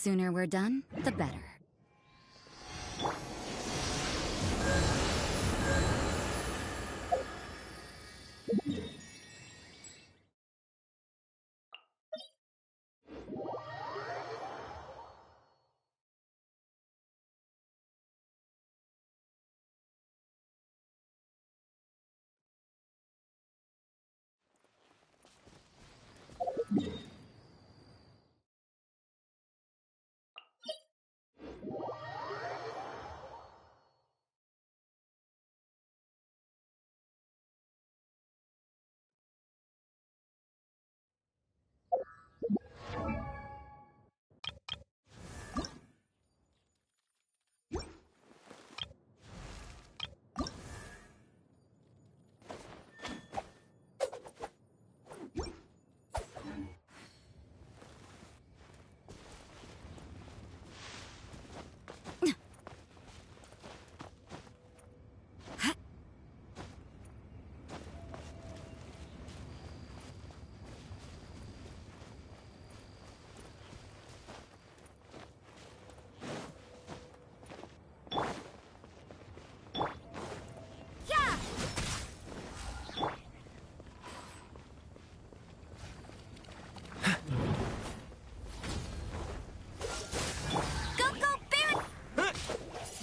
Sooner we're done, the better.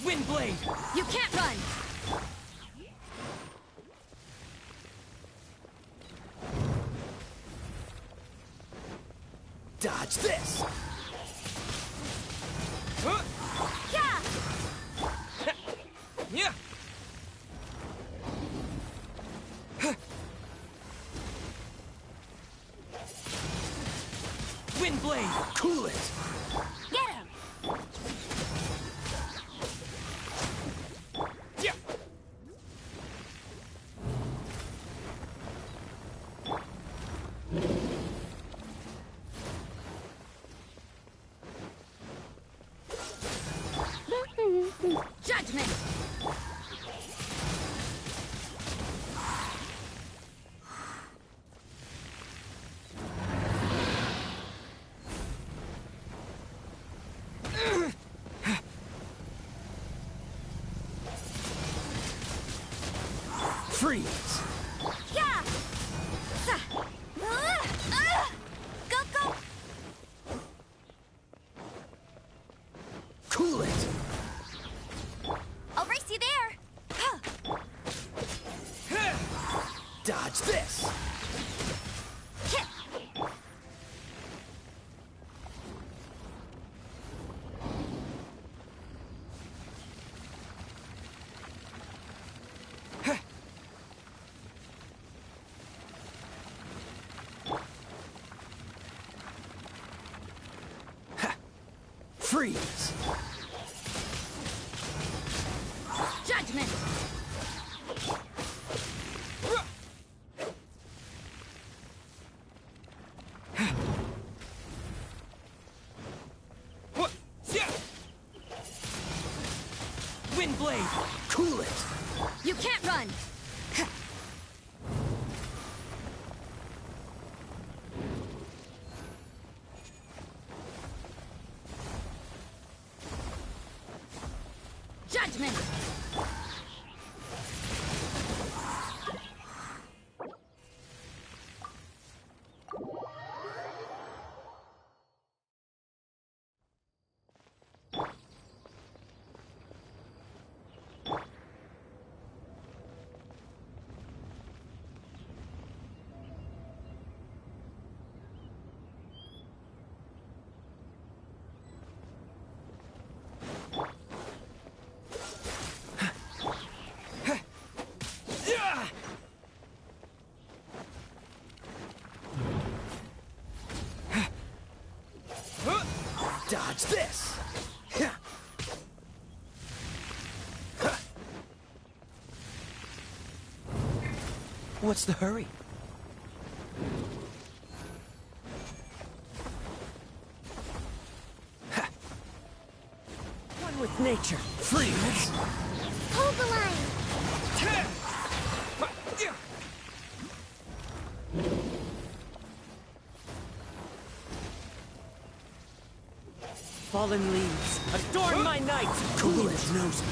Windblade! You can't run! Dodge this! Yeah! Yeah! Windblade! Cool it! Get him! Yeah! Judgment! Freeze! Yeah! Go, go! Cool it! I'll race you there! Dodge this! Freeze! Judgment! can't run! Judgment! Dodge this! What's the hurry? One with nature. Freeze! Hold the line! Fallen leaves, adorn my night! Cool his nose.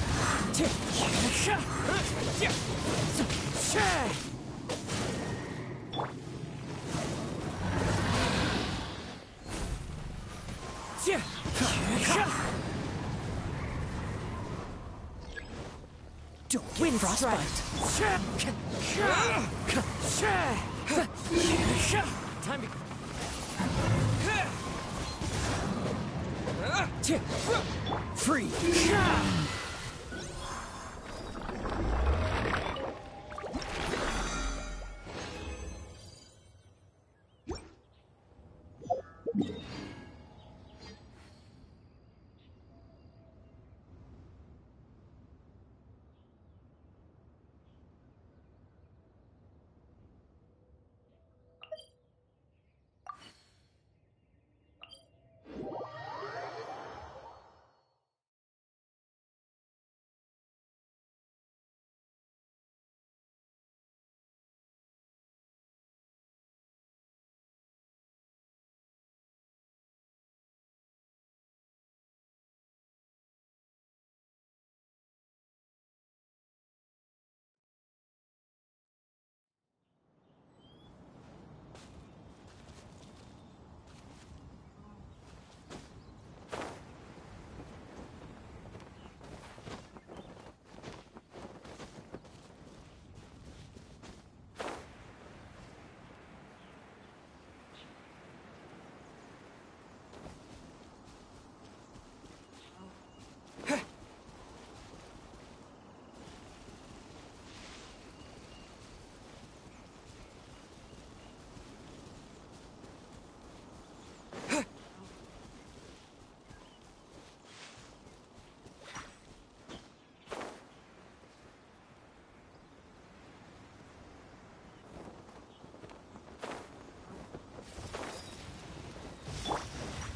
Don't Wind frostbite. Time to... Free.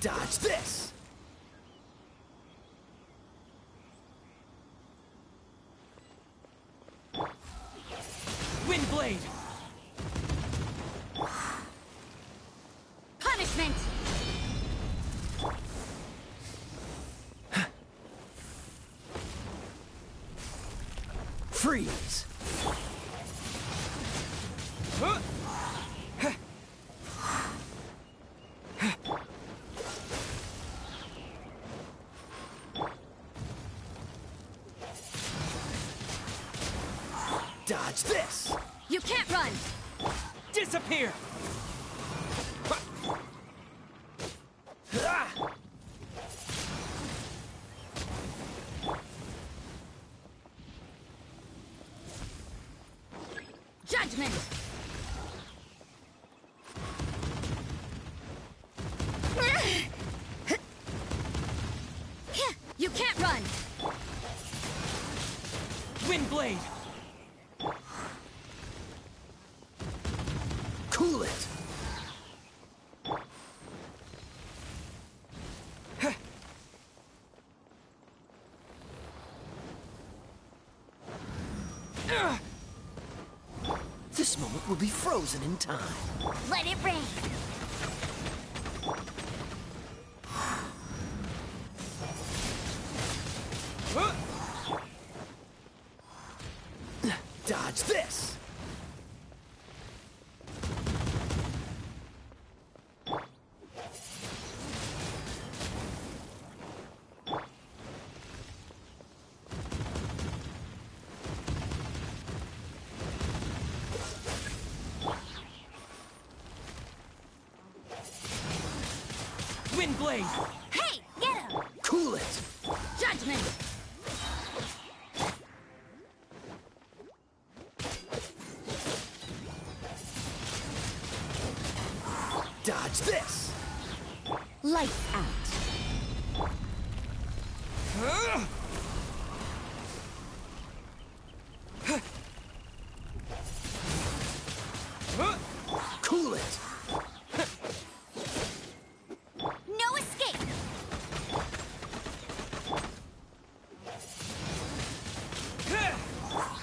Dodge this! Windblade! Punishment! Freeze! Dodge this! You can't run! Disappear! Judgment! You can't run! Windblade! Cool it! This moment will be frozen in time. Let it rain. Dodge this! Windblade! Hey, get him! Cool it! Judgment! Dodge this! Lights out. Cool it! No escape.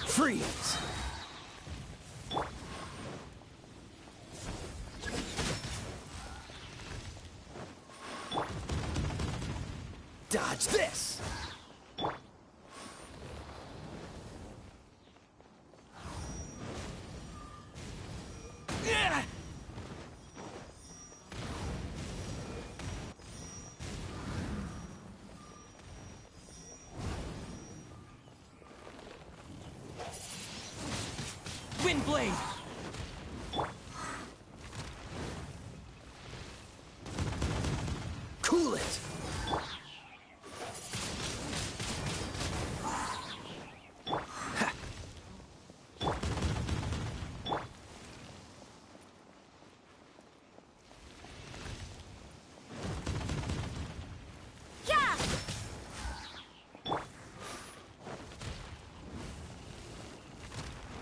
Freeze! Dodge this! Windblade! Cool it!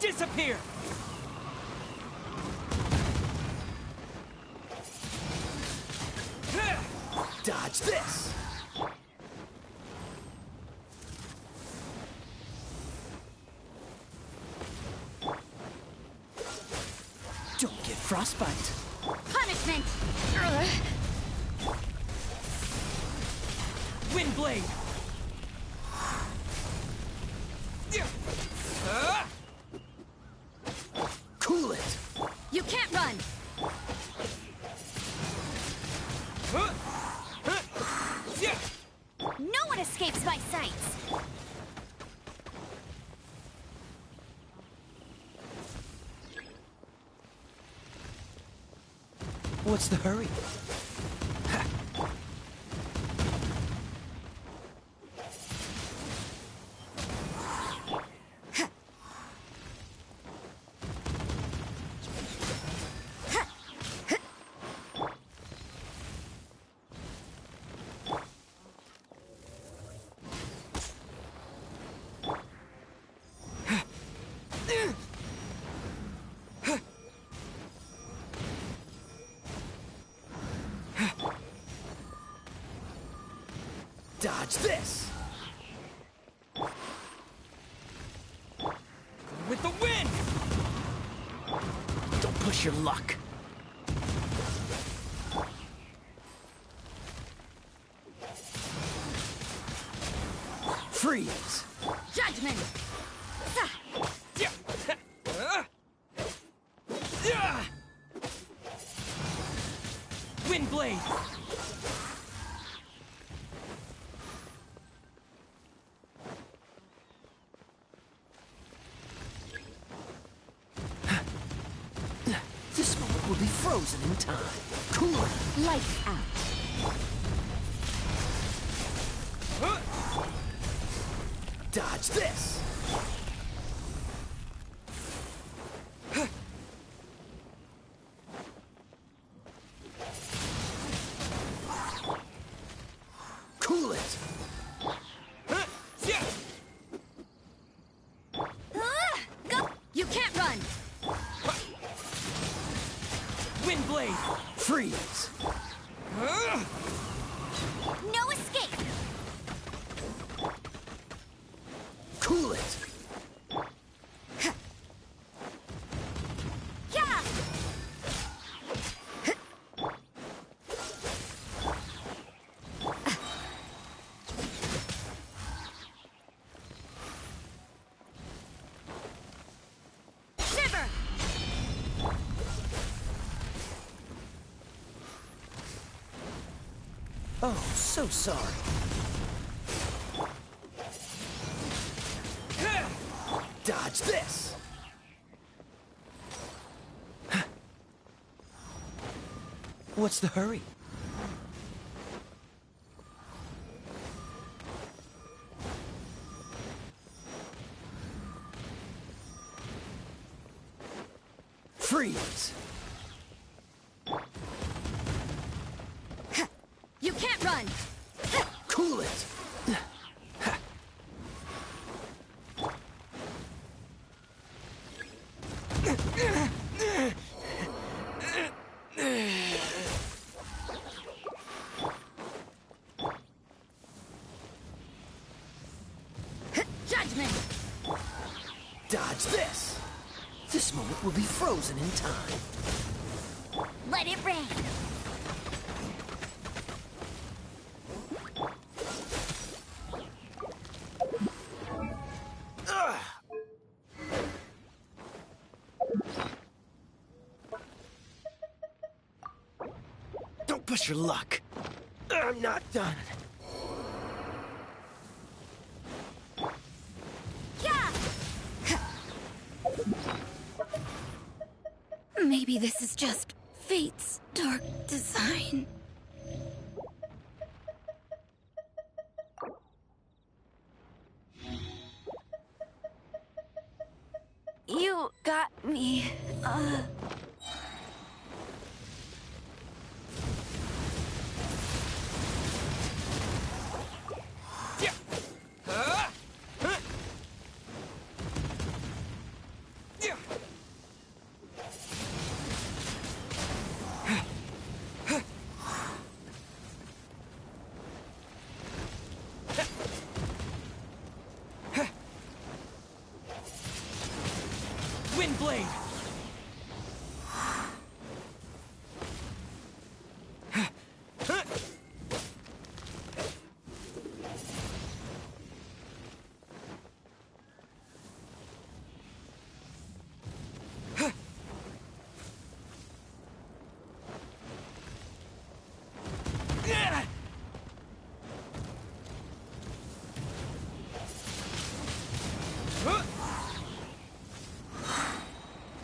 Disappear! Dodge this! Don't get frostbite! Punishment! Windblade! Cool it! You can't run! No one escapes my sights! What's the hurry? Dodge this! With the wind! Don't push your luck. Freeze! Judgment! Windblade! This moment will be frozen in time. Cool it! Lights out. Dodge this! Cool it! Go! You can't run! Windblade! Freeze! No escape. Cool it! Oh, so sorry. Dodge this! What's the hurry? Freeze! You can't run! Cool it! Judgment! Dodge this! This moment will be frozen in time. Let it rain. Don't push your luck. I'm not done. Maybe this is just fate's dark design. You got me. Windblade!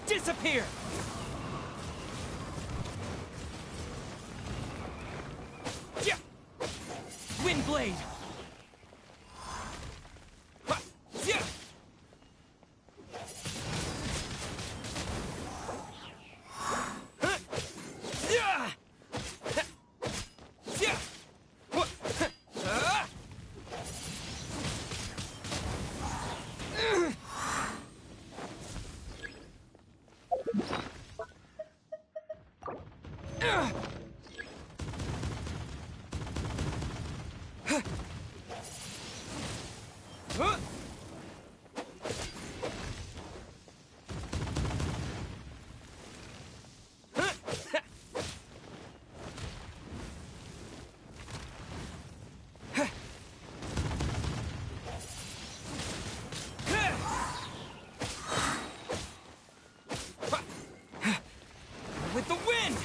Disappear! Windblade! With the wind!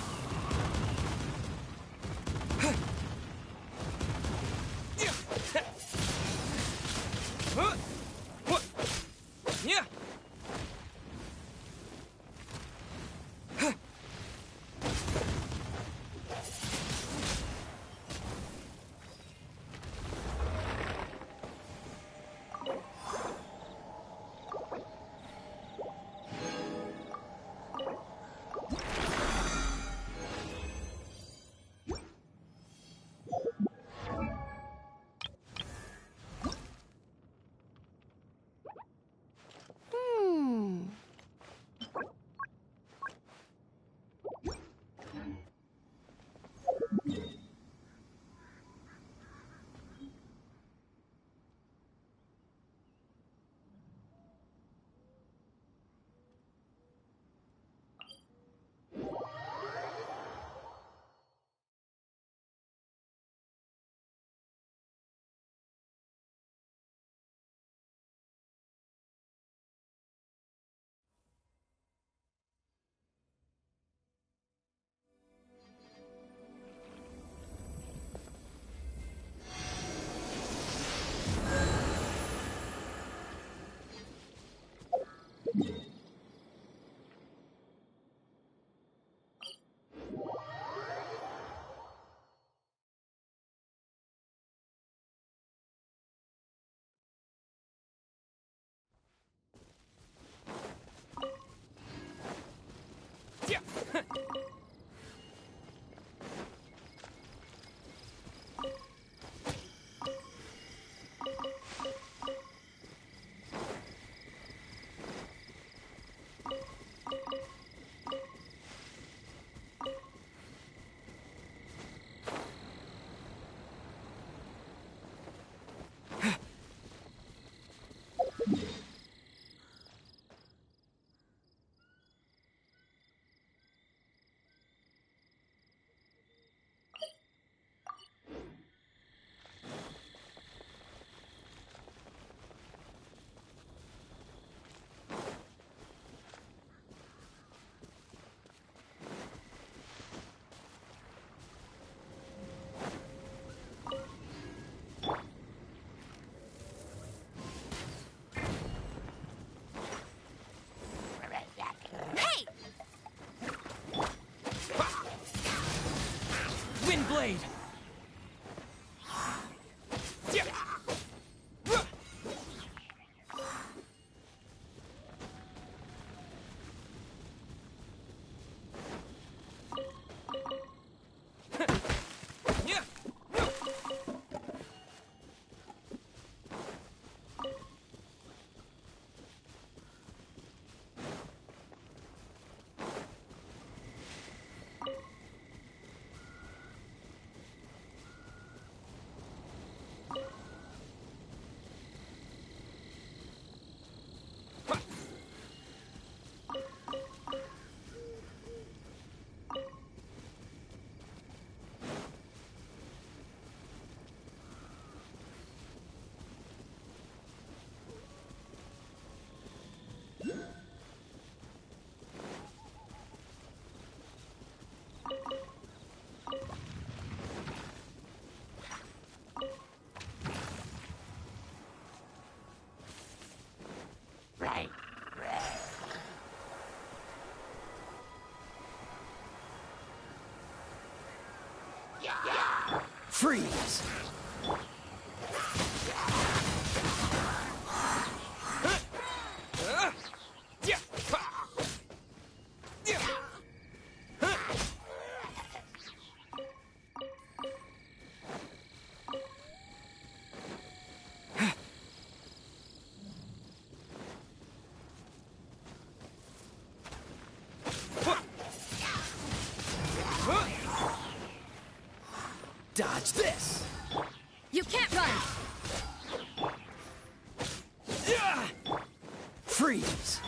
blade! Freeze! Dodge this! You can't run! Freeze!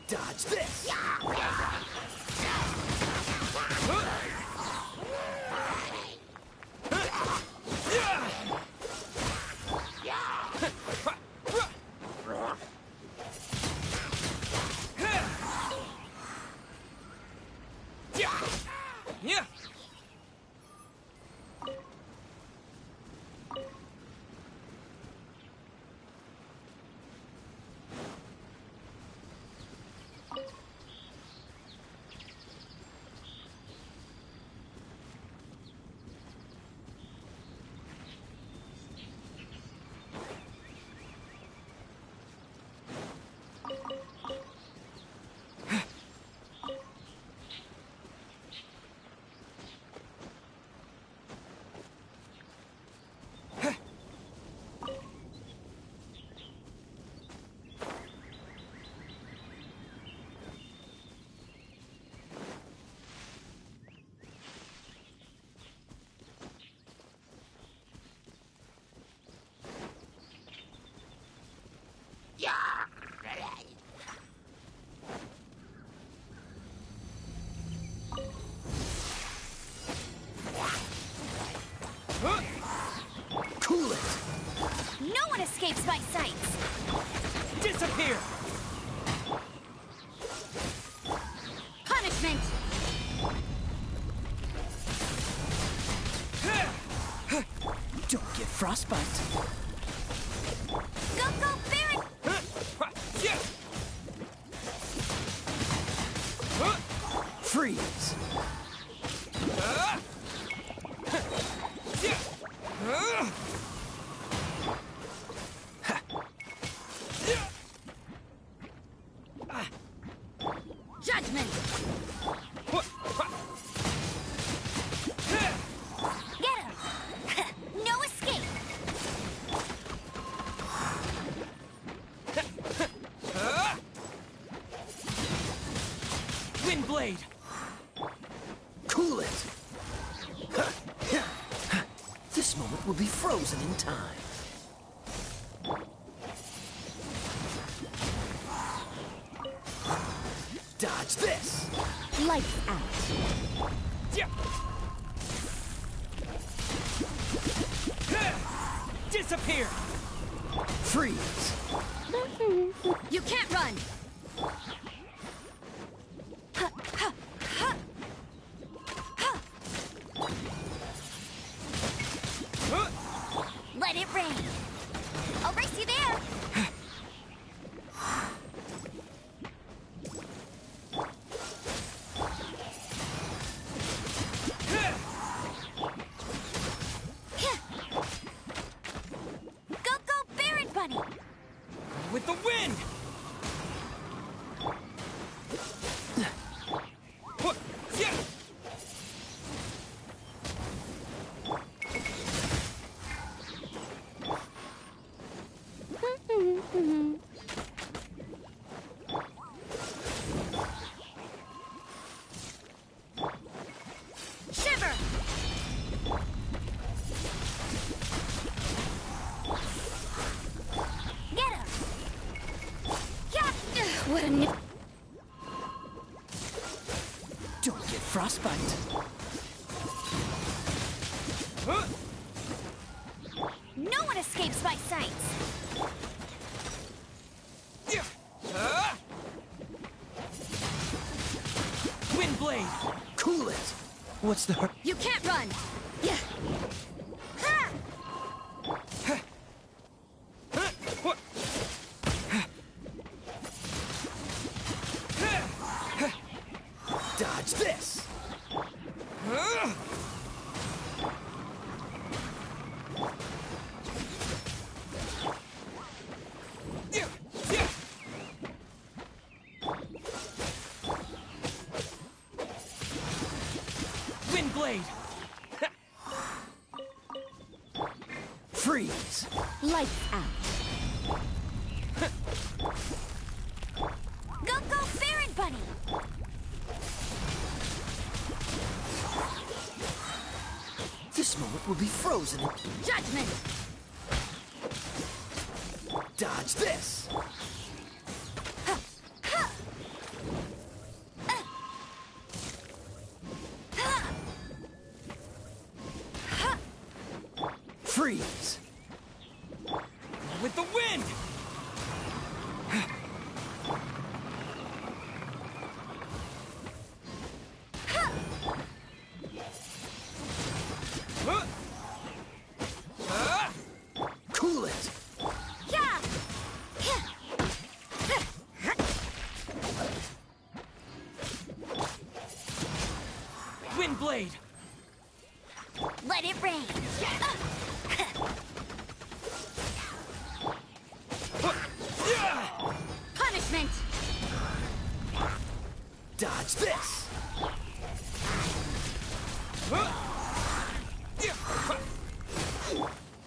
Dodge this! Cool it! No one escapes my sights! Disappear! Punishment! Don't get frostbite. Go, Baron! Freeze! Judgment! Get him! No escape! Wind blade! Cool it! This moment will be frozen in time. Dodge this! Lights out. Disappear! Freeze! You can't run! Let it rain! I'll race you there! Go, Baron Bunny! With the wind! Shiver! Get him! What a new... Don't get frostbite. No one escapes my sights! Wind blade! Cool it! What's the hurt? You can't run! Yeah. Ha! Dodge this! Wind blade! Freeze! Lights out. Go, Baron Bunny! This moment will be frozen in... Judgment! Dodge this! blade! Let it rain! Punishment! Dodge this!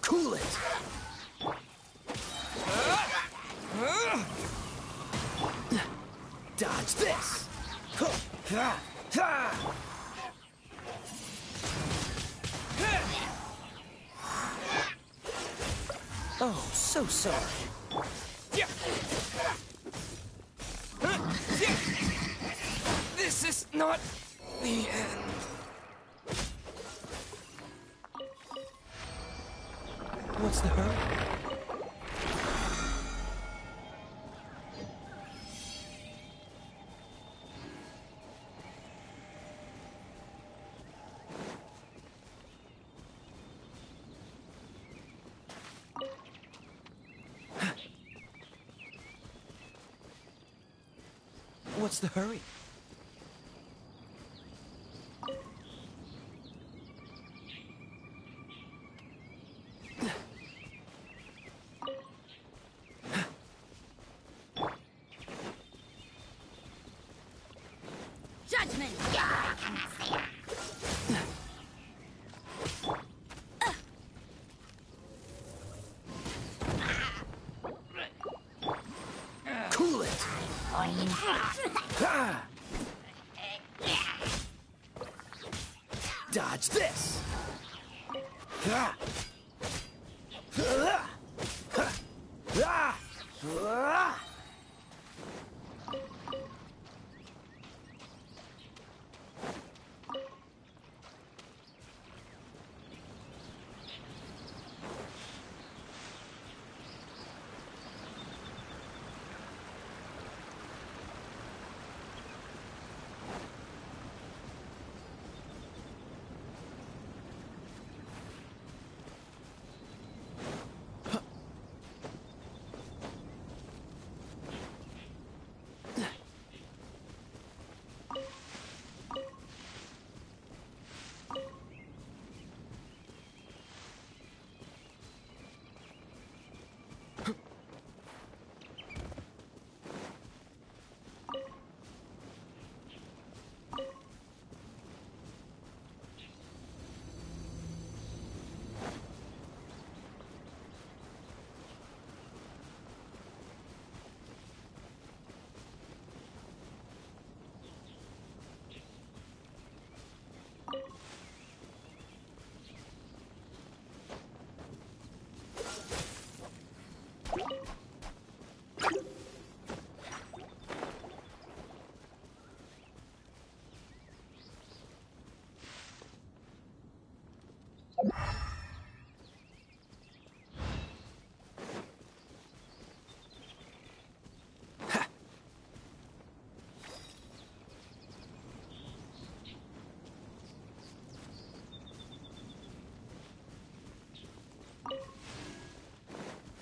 Cool it! Dodge this! Oh, so sorry. This is not the end. What's the hurry? What's the hurry? Judgment! Cool it! Dodge this!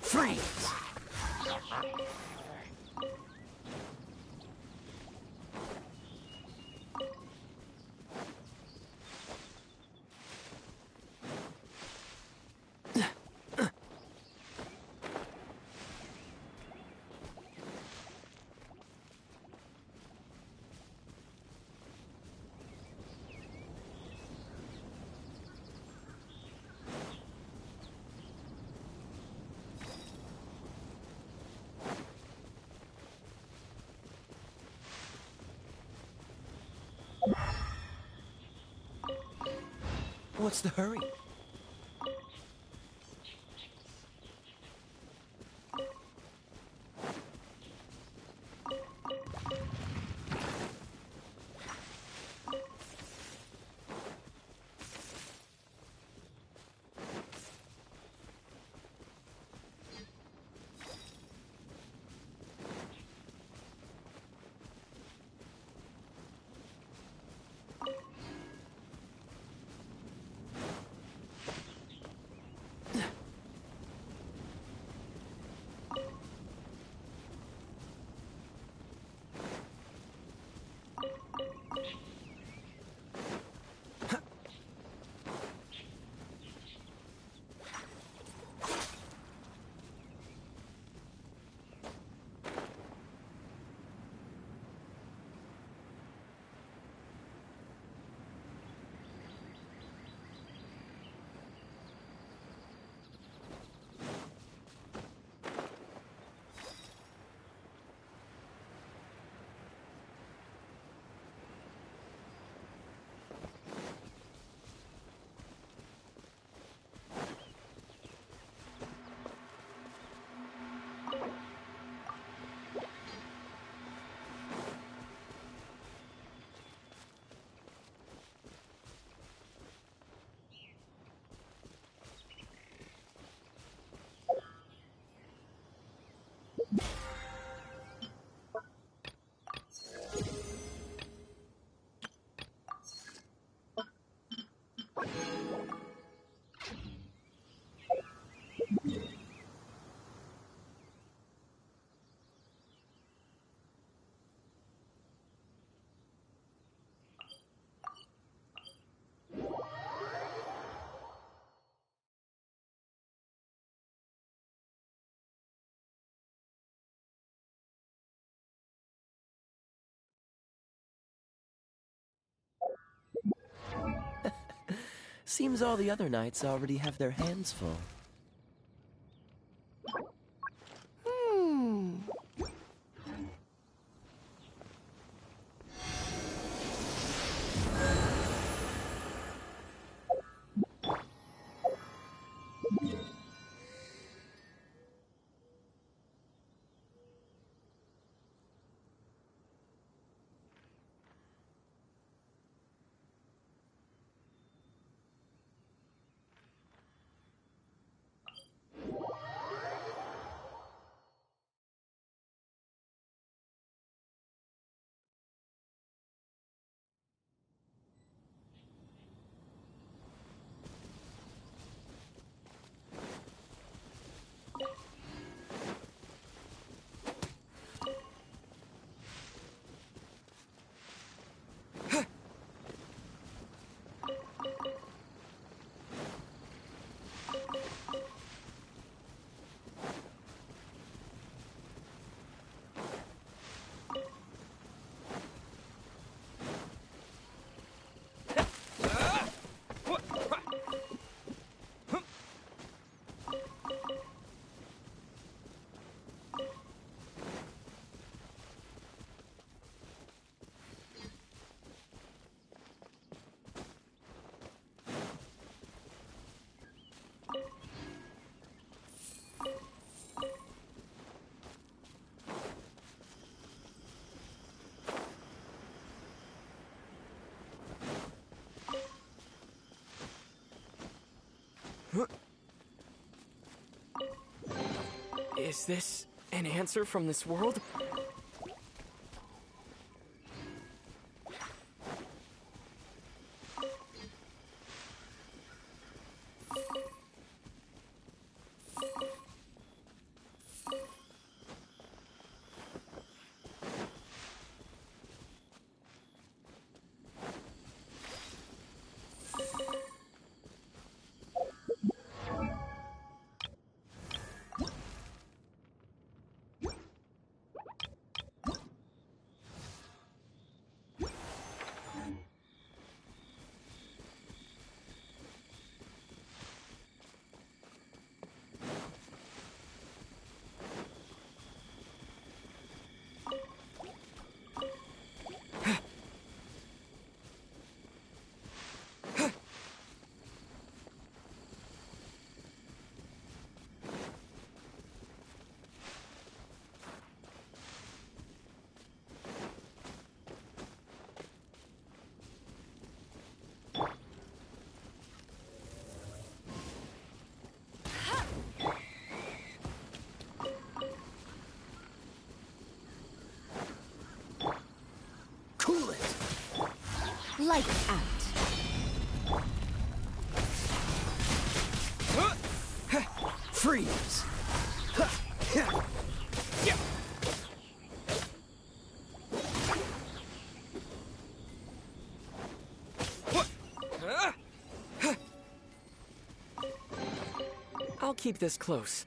Freeze! What's the hurry? Seems all the other knights already have their hands full. Is this an answer from this world? Cool it! Light out. Freeze! I'll keep this close.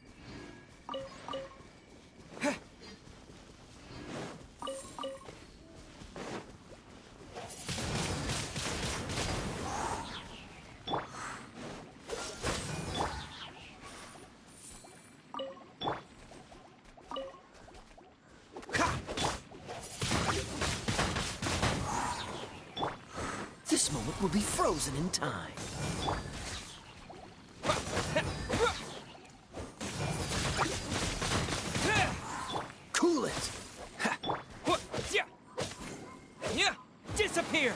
This moment will be frozen in time. Cool it! Disappear!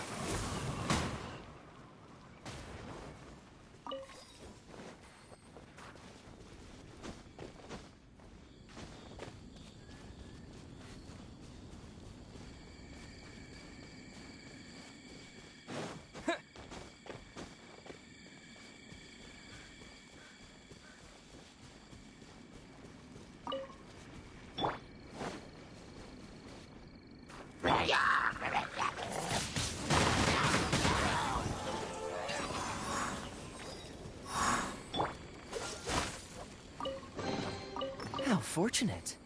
How fortunate.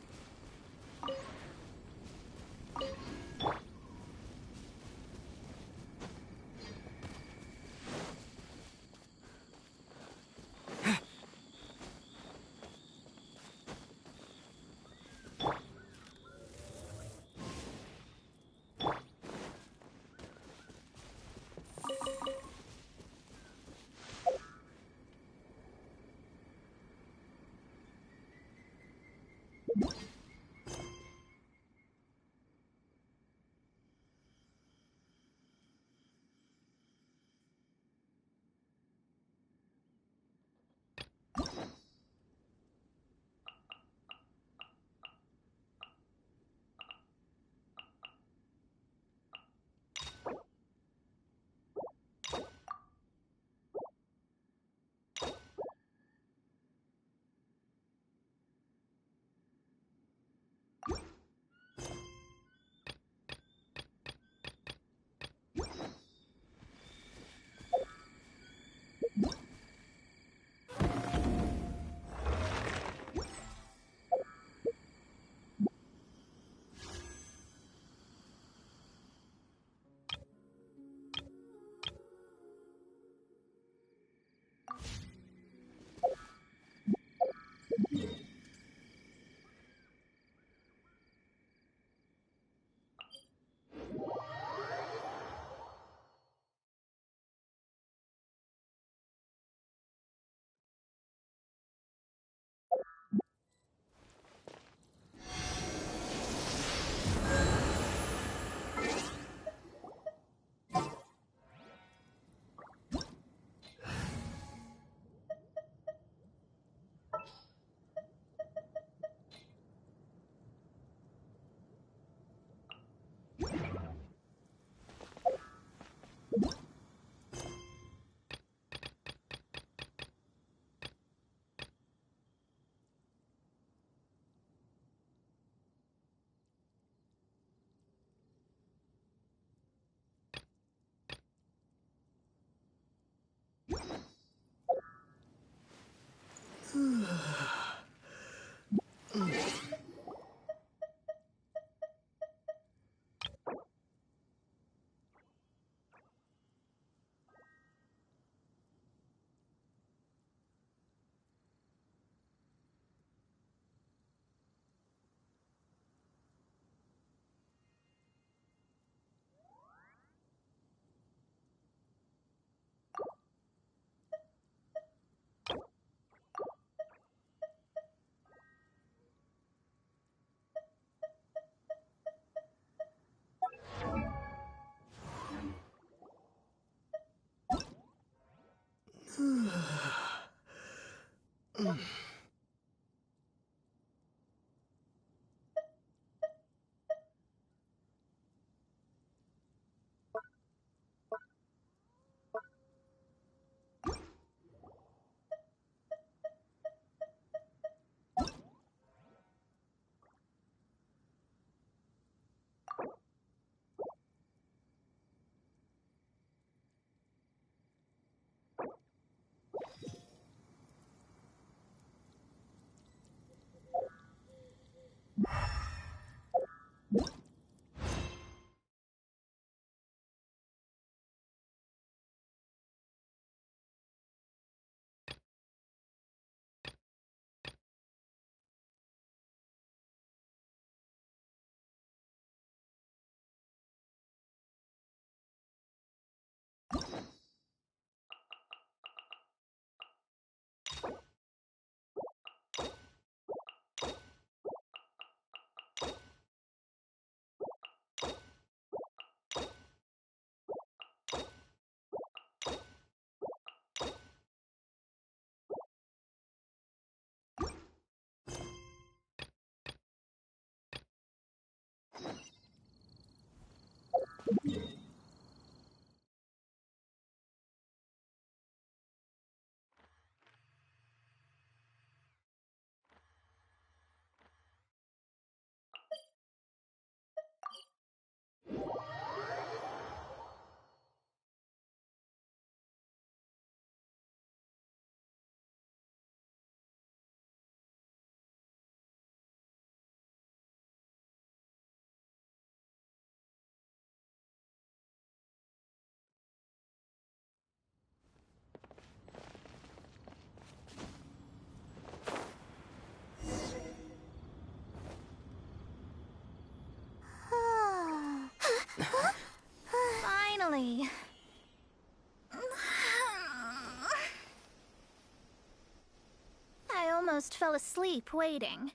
almost fell asleep waiting.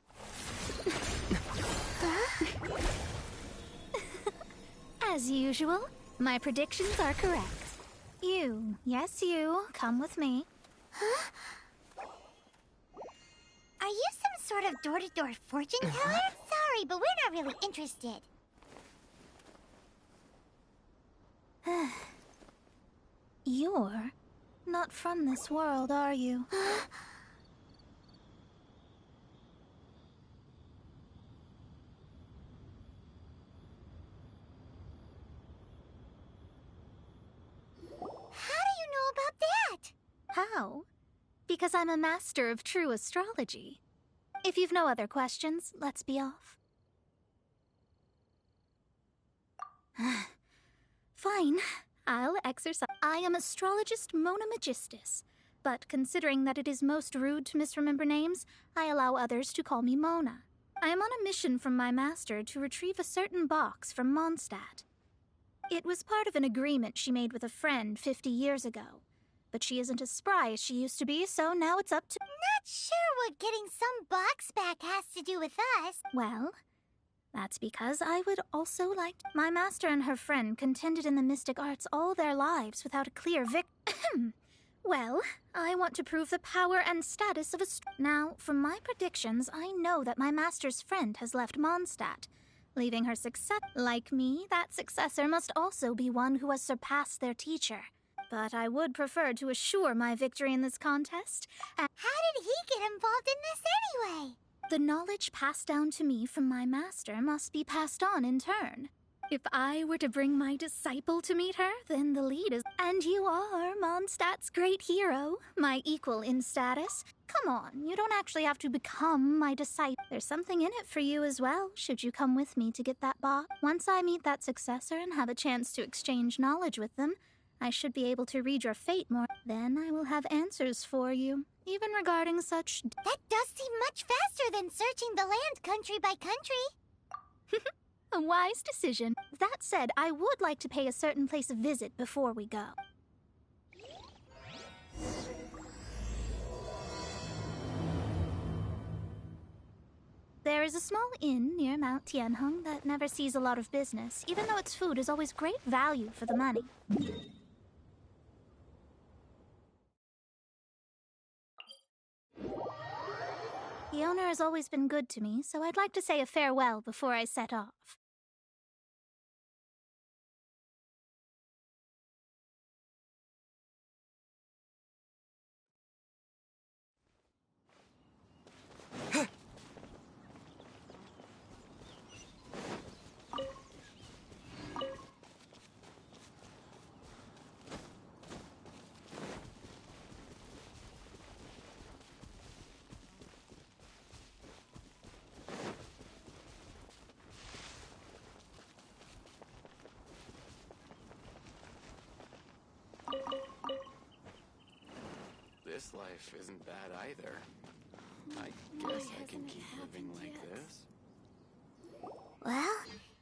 As usual, my predictions are correct. You, yes you, come with me. Huh? Are you some sort of door-to-door fortune teller? Sorry, but we're not really interested. You're not from this world, are you? How do you know about that? How? Because I'm a master of true astrology. If you've no other questions, let's be off. Fine. I'll exercise. I am astrologist Mona Magistus, but considering that it is most rude to misremember names, I allow others to call me Mona. I am on a mission from my master to retrieve a certain box from Mondstadt. It was part of an agreement she made with a friend 50 years ago, but she isn't as spry as she used to be, so now it's up to— Not sure what getting some box back has to do with us. Well, that's because I would also like— My master and her friend contended in the mystic arts all their lives without a clear Well, I want to prove the power and status of a— Now, from my predictions, I know that my master's friend has left Mondstadt, leaving her success— Like me, that successor must also be one who has surpassed their teacher. But I would prefer to assure my victory in this contest. How did he get involved in this anyway? The knowledge passed down to me from my master must be passed on in turn. If I were to bring my disciple to meet her, then the lead is— And you are Mondstadt's great hero, my equal in status. Come on, you don't actually have to become my disciple. There's something in it for you as well, should you come with me to get that box. Once I meet that successor and have a chance to exchange knowledge with them, I should be able to read your fate more. Then I will have answers for you, even regarding such— That does seem much faster than searching the land country by country. A wise decision. That said, I would like to pay a certain place a visit before we go. There is a small inn near Mount Tianheng that never sees a lot of business, even though its food is always great value for the money. The owner has always been good to me, so I'd like to say a farewell before I set off. This life isn't bad either. I guess I can keep living like this. Well,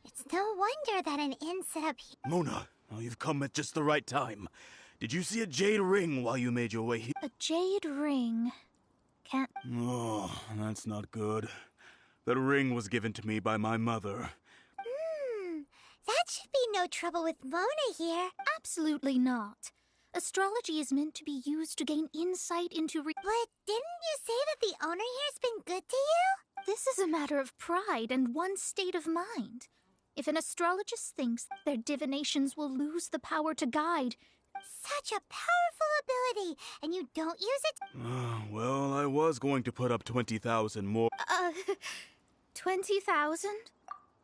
it's no wonder that an inn set up here. Mona, oh, you've come at just the right time. Did you see a jade ring while you made your way here? A jade ring. Can't— Oh, that's not good. That ring was given to me by my mother. That should be no trouble with Mona here. Absolutely not. Astrology is meant to be used to gain insight into— But didn't you say that the owner here's been good to you? This is a matter of pride and one's state of mind. If an astrologist thinks their divinations will lose the power to guide— Such a powerful ability, and you don't use it? Well, I was going to put up 20,000 more. 20,000?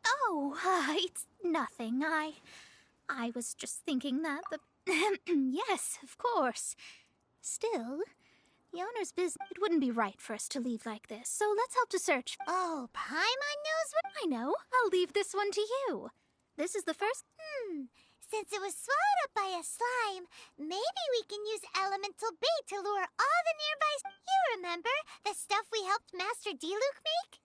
Oh, it's nothing. I was just thinking that the— Yes, of course. Still, the owner's business— It wouldn't be right for us to leave like this, so let's help to search. Oh, Paimon knows what— I know. I'll leave this one to you. This is the first— Since it was swallowed up by a slime, maybe we can use elemental bait to lure all the nearby— You remember the stuff we helped Master Diluc make?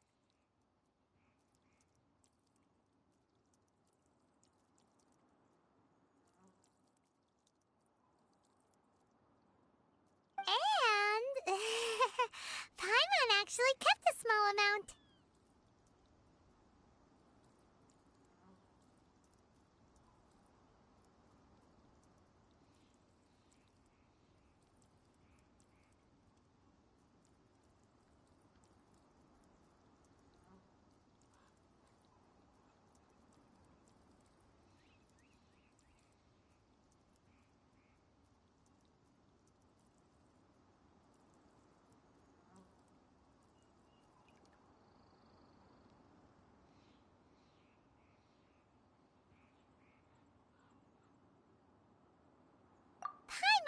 And Paimon actually kept a small amount.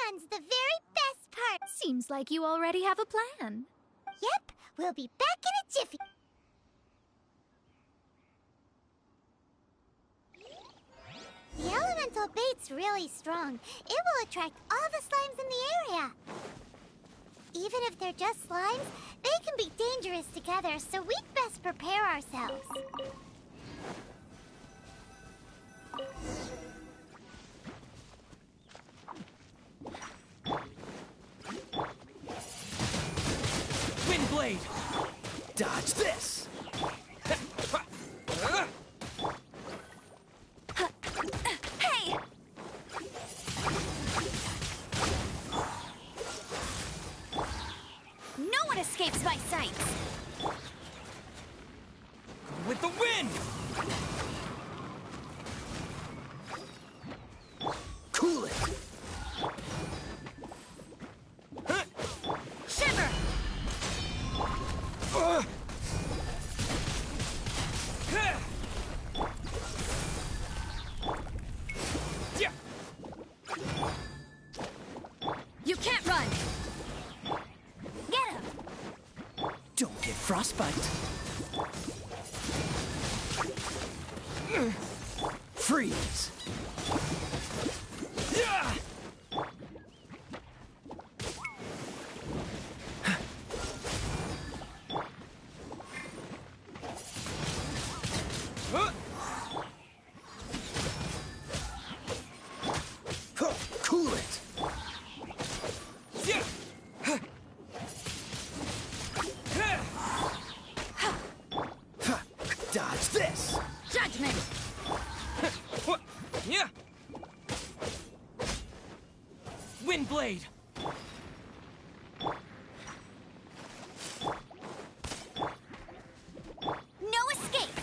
Paimon's the very best part. Seems like you already have a plan. Yep, we'll be back in a jiffy. The elemental bait's really strong. It will attract all the slimes in the area. Even if they're just slimes, they can be dangerous together, so we'd best prepare ourselves. Windblade! Dodge this! Hey! No one escapes my sight! With the wind! Cool it! Shiver! You can't run! Get him! Don't get frostbite. Freeze! Cool it! Dodge this! Judgment! Yeah! Windblade! No escape!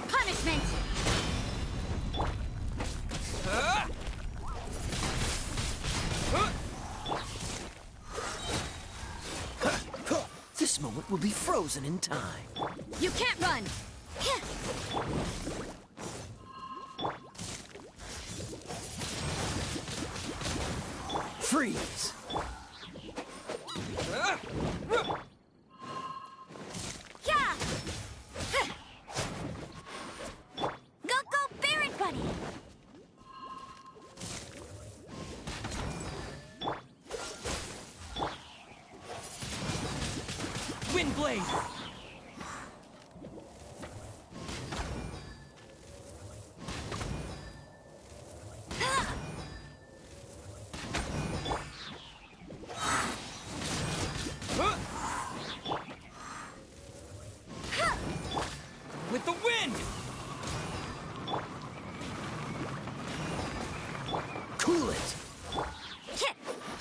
Punishment! This moment will be frozen in time. You can't run! Freeze! Yeah! Go, Barret Bunny! Windblade! With the wind! Cool it!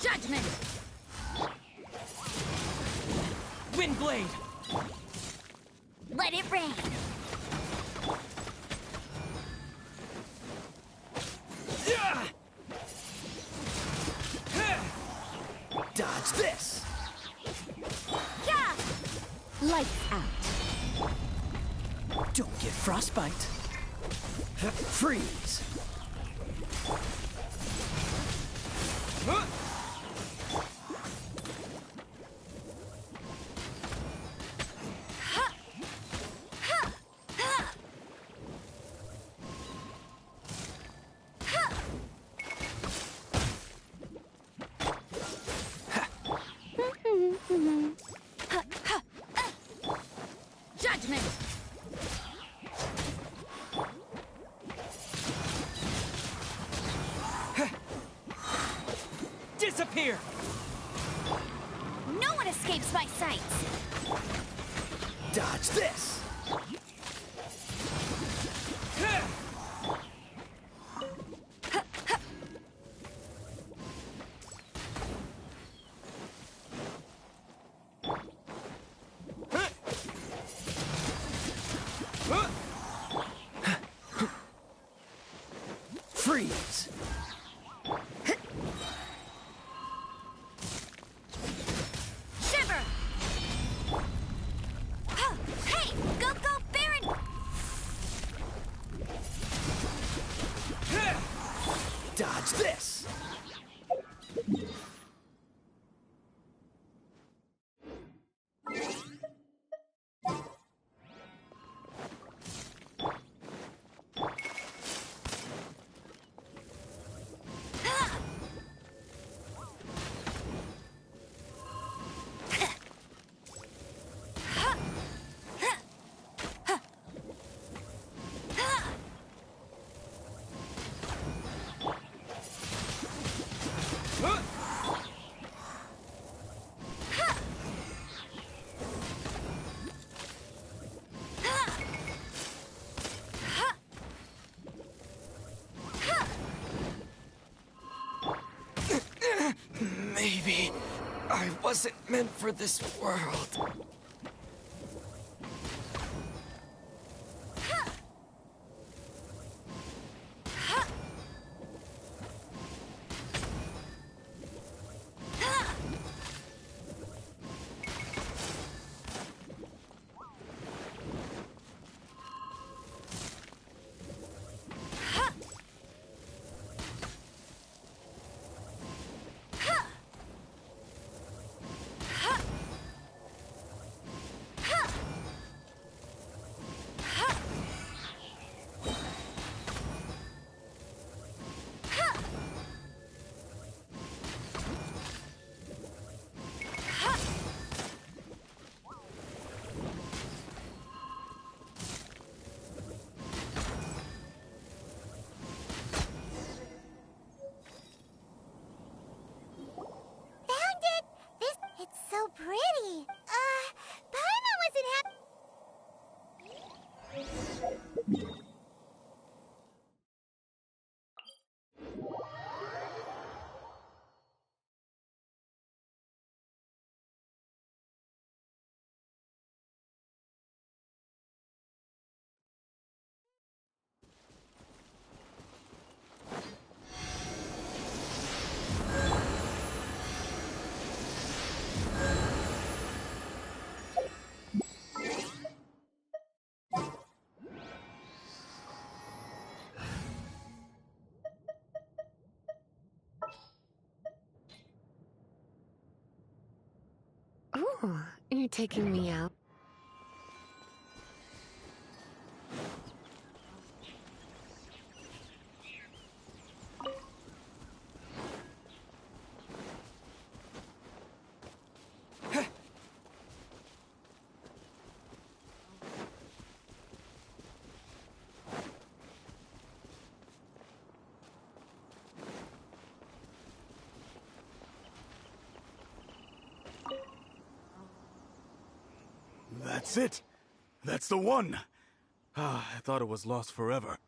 Judgment! Windblade! Let it rain! Dodge this! Yeah! Lights out. Don't get frostbite. Freeze! Judgment! disappear! No one escapes my sights! Dodge this! Freeze! Shiver! Hey! Go, Baron! Dodge this! Maybe I wasn't meant for this world. It's so pretty. Paimon wasn't happy. Ooh, you're taking me out. That's it. That's the one. Ah, I thought it was lost forever.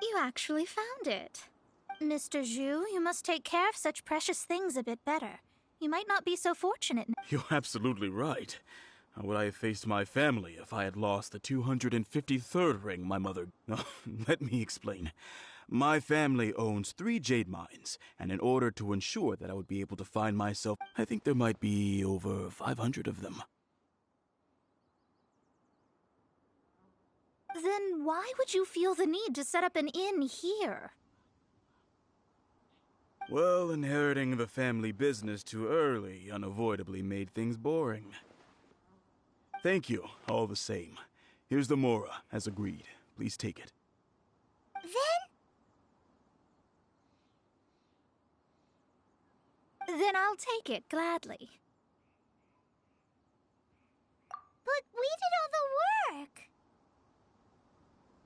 You actually found it. Mr. Zhu, you must take care of such precious things a bit better. You might not be so fortunate. You're absolutely right. How would I have faced my family if I had lost the 253rd ring my mother... Let me explain. My family owns 3 jade mines, and in order to ensure that I would be able to find myself, I think there might be over 500 of them. Then why would you feel the need to set up an inn here? Well, inheriting the family business too early unavoidably made things boring. Thank you, all the same. Here's the mora, as agreed. Please take it. Then I'll take it gladly. But we did all the work!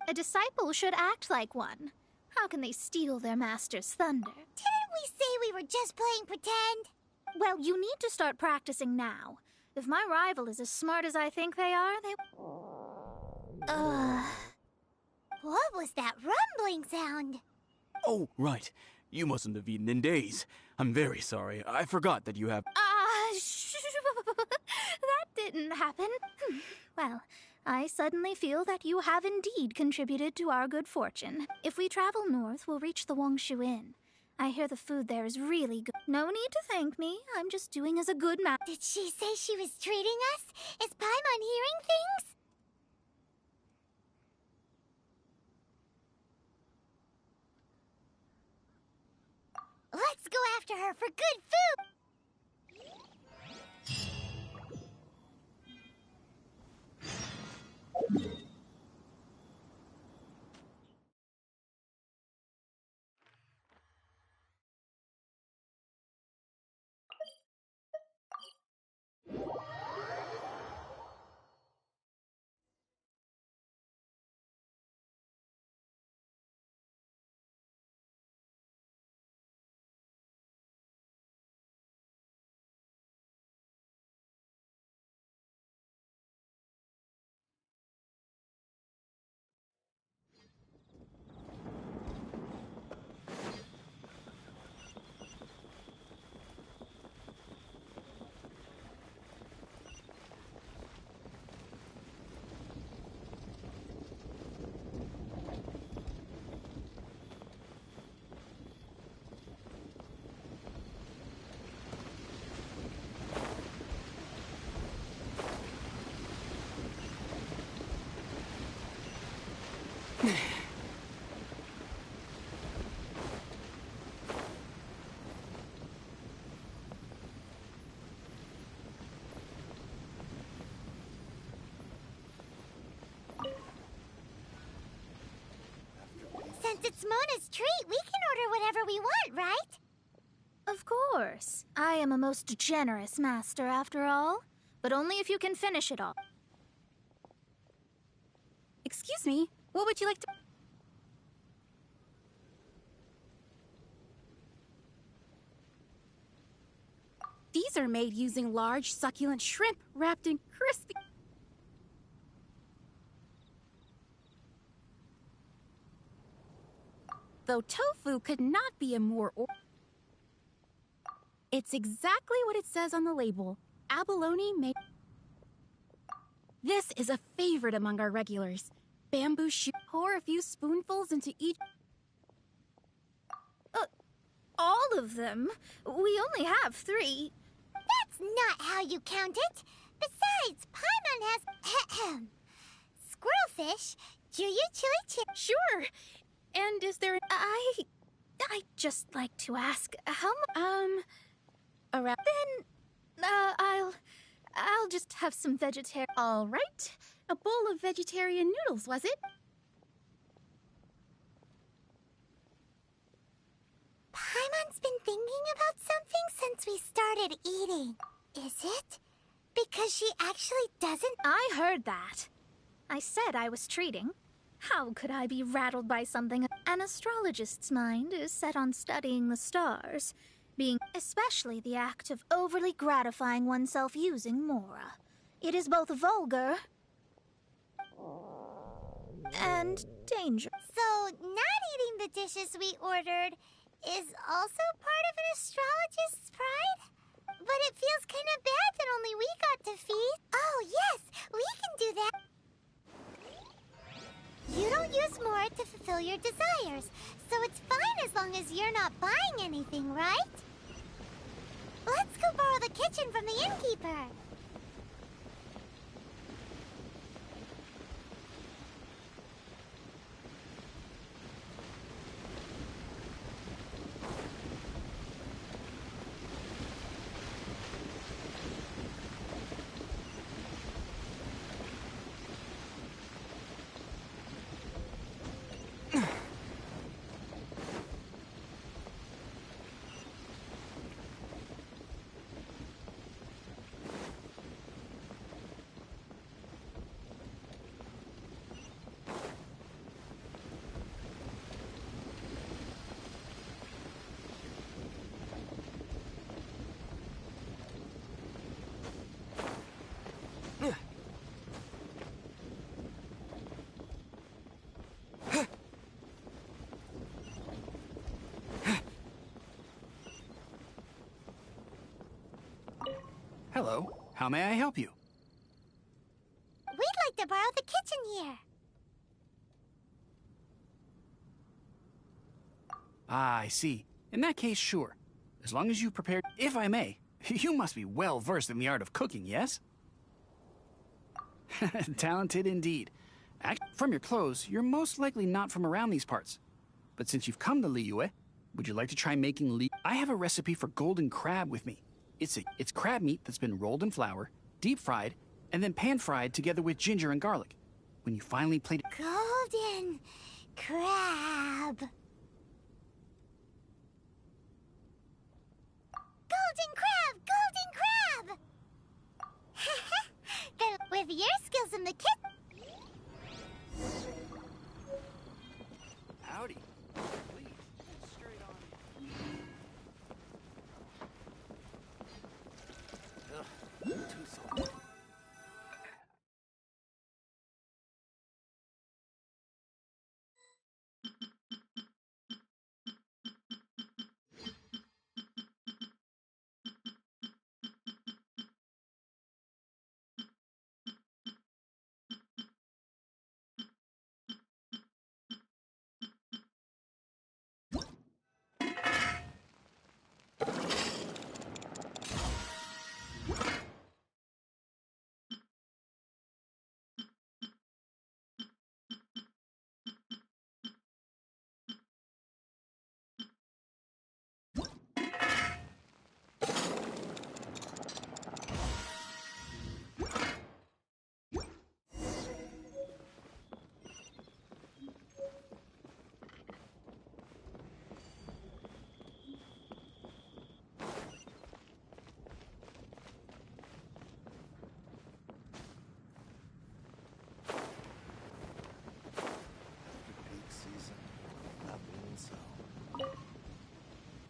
A disciple should act like one. How can they steal their master's thunder? Didn't we say we were just playing pretend? Well, you need to start practicing now. If my rival is as smart as I think they are, they... What was that rumbling sound? Oh, right. You mustn't have eaten in days. I'm very sorry. I forgot that you have... That didn't happen. Well, I suddenly feel that you have indeed contributed to our good fortune. If we travel north, we'll reach the Wongshu Inn. I hear the food there is really good. No need to thank me. I'm just doing as a good man. Did she say she was treating us? Is Paimon hearing things? Let's go after her for good food! Since it's Mona's treat, we can order whatever we want, right? Of course. I am a most generous master, after all. But only if you can finish it all. Excuse me, what would you like to... These are made using large, succulent shrimp wrapped in crispy... Though tofu could not be a more... It's exactly what it says on the label. Abalone made... This is a favorite among our regulars. Bamboo shoot. Pour a few spoonfuls into each... All of them? We only have 3. That's not how you count it. Besides, Paimon has... Squirrelfish, Juyu chili chip... Sure. And is there... I'd just like to ask, how much... Around... Then, I'll just have some vegetarian... All right. A bowl of vegetarian noodles, was it? Paimon's been thinking about something since we started eating. Is it? Because she actually doesn't... I heard that. I said I was treating. How could I be rattled by something? An astrologist's mind is set on studying the stars, being especially the act of overly gratifying oneself using mora. It is both vulgar and dangerous. So, not eating the dishes we ordered is also part of an astrologist's pride? But it feels kind of bad that only we got to feed. Oh, yes, we can do that. You don't use more to fulfill your desires, so it's fine as long as you're not buying anything, right? Let's go borrow the kitchen from the innkeeper. Hello. How may I help you? We'd like to borrow the kitchen here. Ah, I see. In that case, sure. As long as you prepared, if I may. You must be well versed in the art of cooking, yes? Talented indeed. From your clothes, you're most likely not from around these parts. But since you've come to Liyue, would you like to try making I have a recipe for golden crab with me. It's crab meat that's been rolled in flour, deep fried, and then pan fried together with ginger and garlic. When you finally plate it... Golden crab. Golden crab! Golden crab! Then with your skills in the kitchen... Howdy. Please, straight on. Ugh, too salty.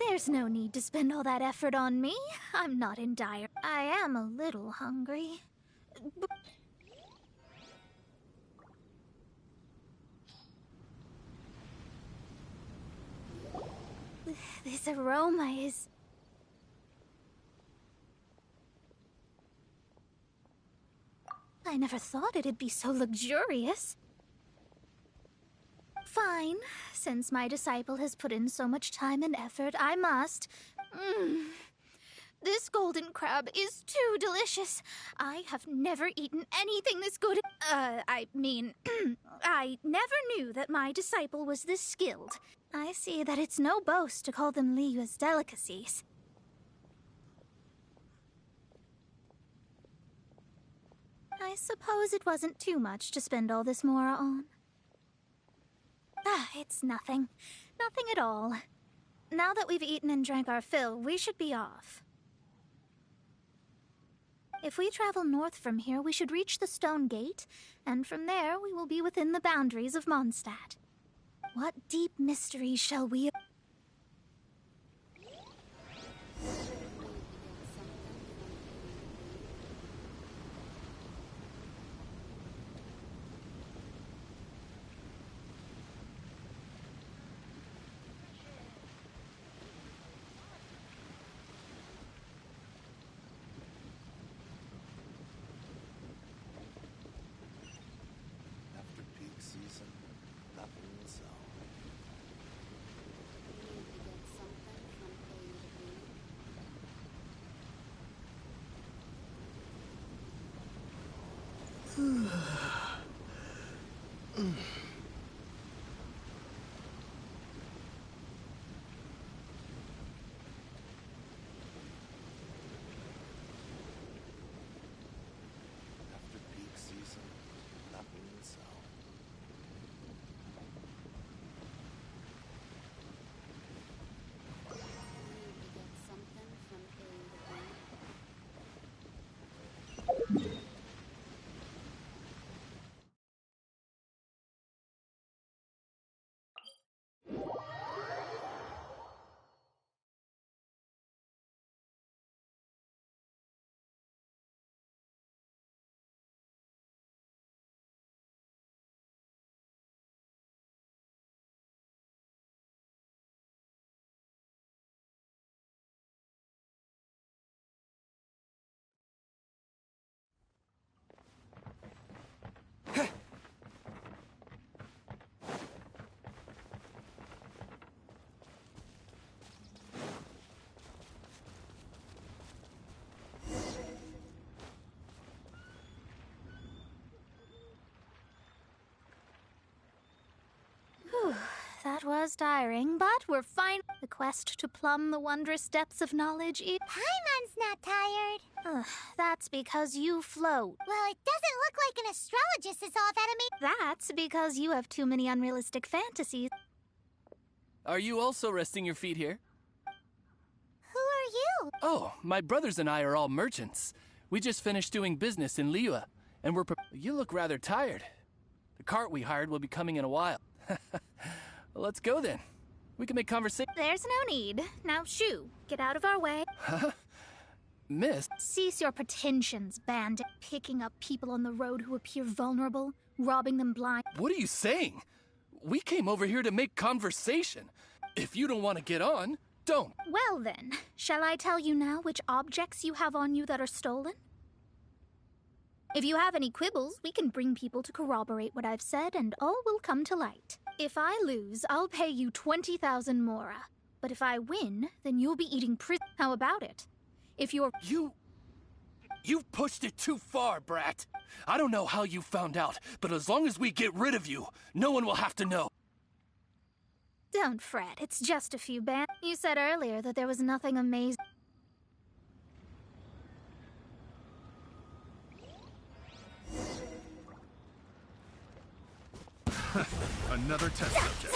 There's no need to spend all that effort on me. I'm not in dire. I am a little hungry. This aroma is... I never thought it'd be so luxurious. Fine. Since my disciple has put in so much time and effort, I must. This golden crab is too delicious. I have never eaten anything this good. I mean, I never knew that my disciple was this skilled. I see that it's no boast to call them Liyue's delicacies. I suppose it wasn't too much to spend all this mora on. It's nothing. Nothing at all. Now that we've eaten and drank our fill, we should be off. If we travel north from here, we should reach the Stone Gate, and from there we will be within the boundaries of Mondstadt. What deep mysteries shall we... That was tiring, but we're fine. The quest to plumb the wondrous depths of knowledge is... Paimon's not tired. That's because you float. Well, it doesn't look like an astrologist is all that amazing. That's because you have too many unrealistic fantasies. Are you also resting your feet here? Who are you? Oh, my brothers and I are all merchants. We just finished doing business in Liyue, and You look rather tired. The cart we hired will be coming in a while. Well, let's go then. We can make conversation. There's no need. Now, shoo, get out of our way. Huh? Miss? Cease your pretensions, bandit. Picking up people on the road who appear vulnerable, robbing them blind. What are you saying? We came over here to make conversation. If you don't want to get on, don't. Well then, shall I tell you now which objects you have on you that are stolen? If you have any quibbles, we can bring people to corroborate what I've said, and all will come to light. If I lose, I'll pay you 20,000 mora. But if I win, then you'll be eating prison. How about it? If you're... You've pushed it too far, brat. I don't know how you found out, but as long as we get rid of you, no one will have to know. Don't fret, it's just a few bands. You said earlier that there was nothing amazing. Another test subject.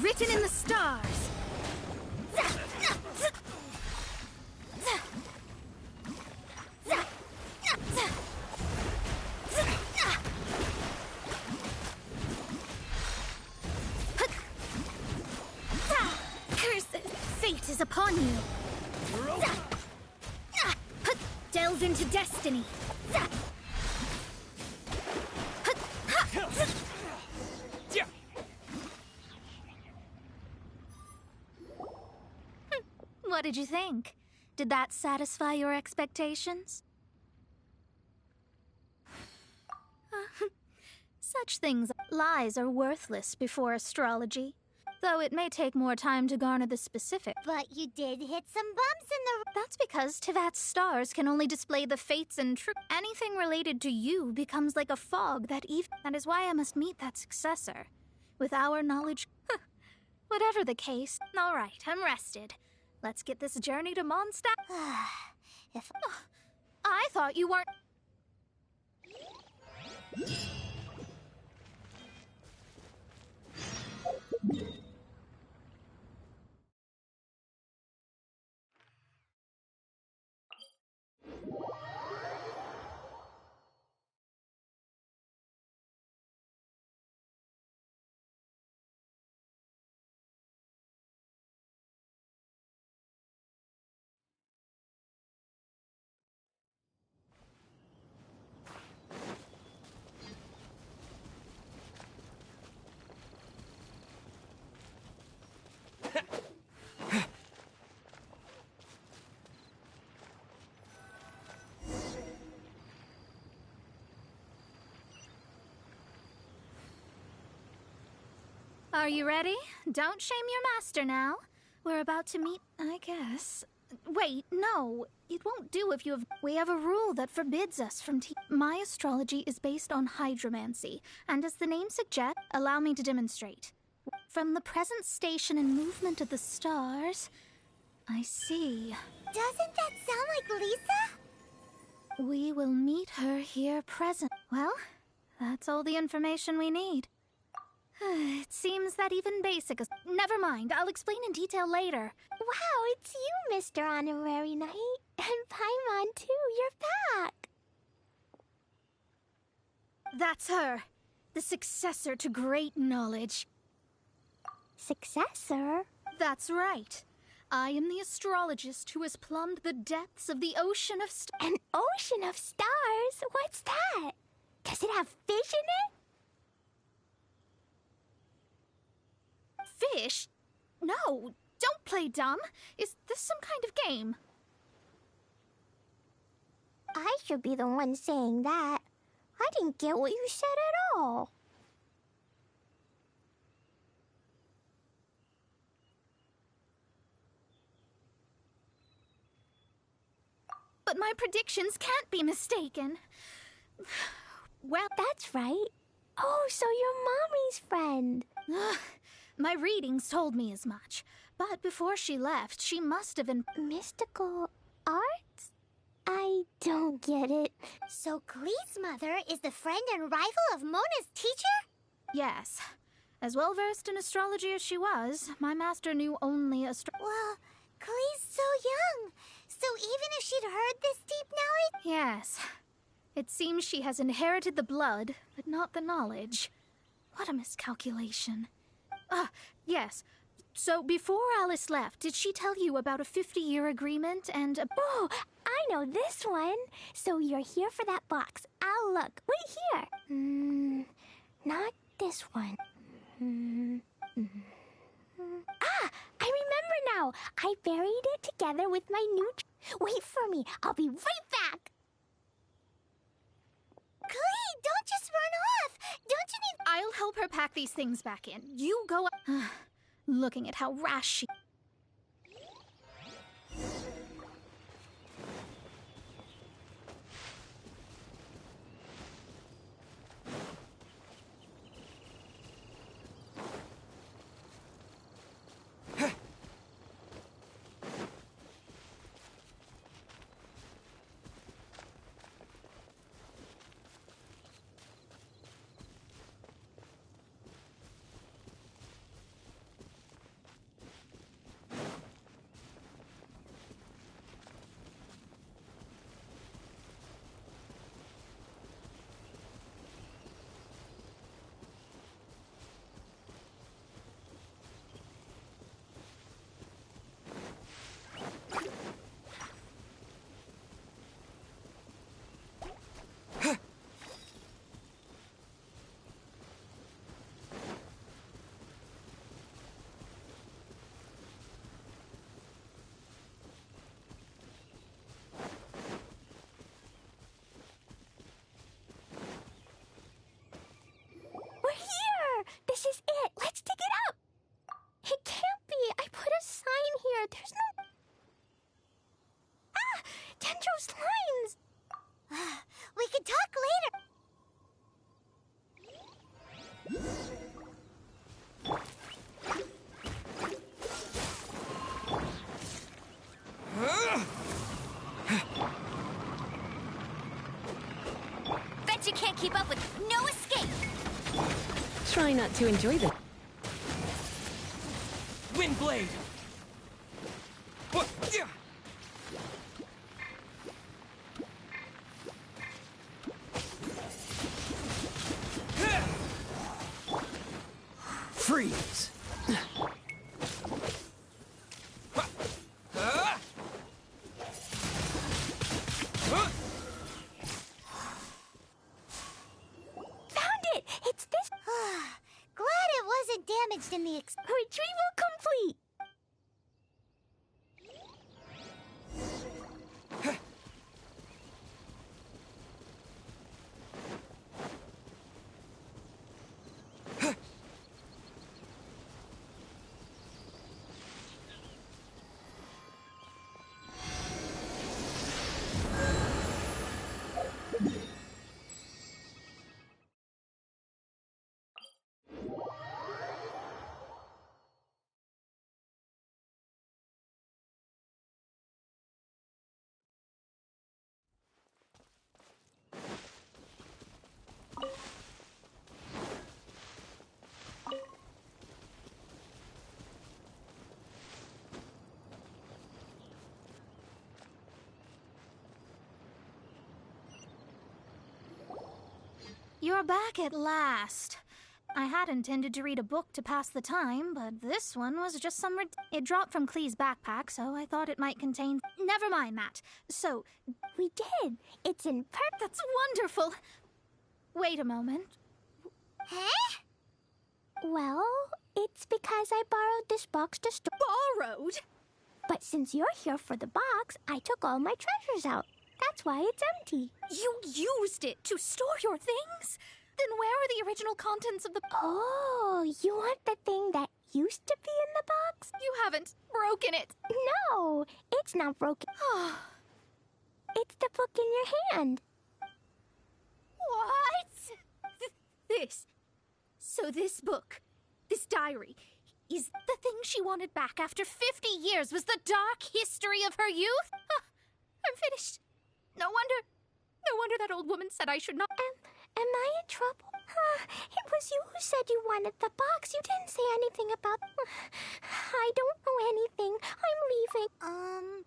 Written in the stars. Curses! Fate is upon you. Delve into destiny. What did you think? Did that satisfy your expectations? Such things, lies are worthless before astrology. Though it may take more time to garner the specific. But you did hit some bumps in the... That's because Tevat's stars can only display the fates and truth. Anything related to you becomes like a fog that That is why I must meet that successor. With our knowledge... Whatever the case. All right, I'm rested. Let's get this journey to Mondstadt. If... I thought you weren't... Are you ready? Don't shame your master now. We're about to meet, I guess. Wait, no. It won't do if you have... We have a rule that forbids us from My astrology is based on hydromancy, and as the name suggests, allow me to demonstrate. From the present station and movement of the stars, I see. Doesn't that sound like Lisa? We will meet her here present. Well, that's all the information we need. It seems that even basic is... Never mind, I'll explain in detail later. Wow, it's you, Mr. Honorary Knight. And Paimon, too, you're back. That's her. The successor to great knowledge. Successor? That's right. I am the astrologist who has plumbed the depths of the ocean of An ocean of stars? What's that? Does it have fish in it? Fish? No, don't play dumb. Is this some kind of game? I should be the one saying that. I didn't get what you said at all. But my predictions can't be mistaken. Well, that's right. Oh, so you're Mommy's friend. My readings told me as much. But before she left, she must have been... Mystical arts? I don't get it. So Klee's mother is the friend and rival of Mona's teacher? Yes. As well versed in astrology as she was, my master knew only Well, Klee's so young. So even if she'd heard this deep knowledge... Yes. It seems she has inherited the blood, but not the knowledge. What a miscalculation. Ah, yes. So before Alice left, did she tell you about a 50-year agreement and a... Oh, I know this one. So you're here for that box. I'll look. Wait here. Not this one. Ah, I remember now. I buried it together with my new... Wait for me. I'll be right back. Klee, don't just run off. Don't you need... I'll help her pack these things back in. You go... Looking at how rash she... We're here! This is it! Let's dig it up! It can't be! I put a sign here! There's no... Ah! Dendro's lines! We can talk later! Bet you can't keep up with no escape! Try not to enjoy the... Windblade! Freeze! Found it! It's this... Glad it wasn't damaged in the retrieval complete! You're back at last. I had intended to read a book to pass the time, but this one was just some... It dropped from Klee's backpack, so I thought it might contain... Never mind that. So... We did. It's in That's wonderful. Wait a moment. Huh? Well, it's because I borrowed this box to store... Borrowed? But since you're here for the box, I took all my treasures out. That's why it's empty. You used it to store your things? Then where are the original contents of the... Oh, you want the thing that used to be in the box? You haven't broken it. No, it's not broken. It's the book in your hand. What? This. So this book, this diary, is the thing she wanted back after 50 years was the dark history of her youth? I'm finished. No wonder that old woman said I should not... Am I in trouble? It was you who said you wanted the box. You didn't say anything about... I don't know anything. I'm leaving.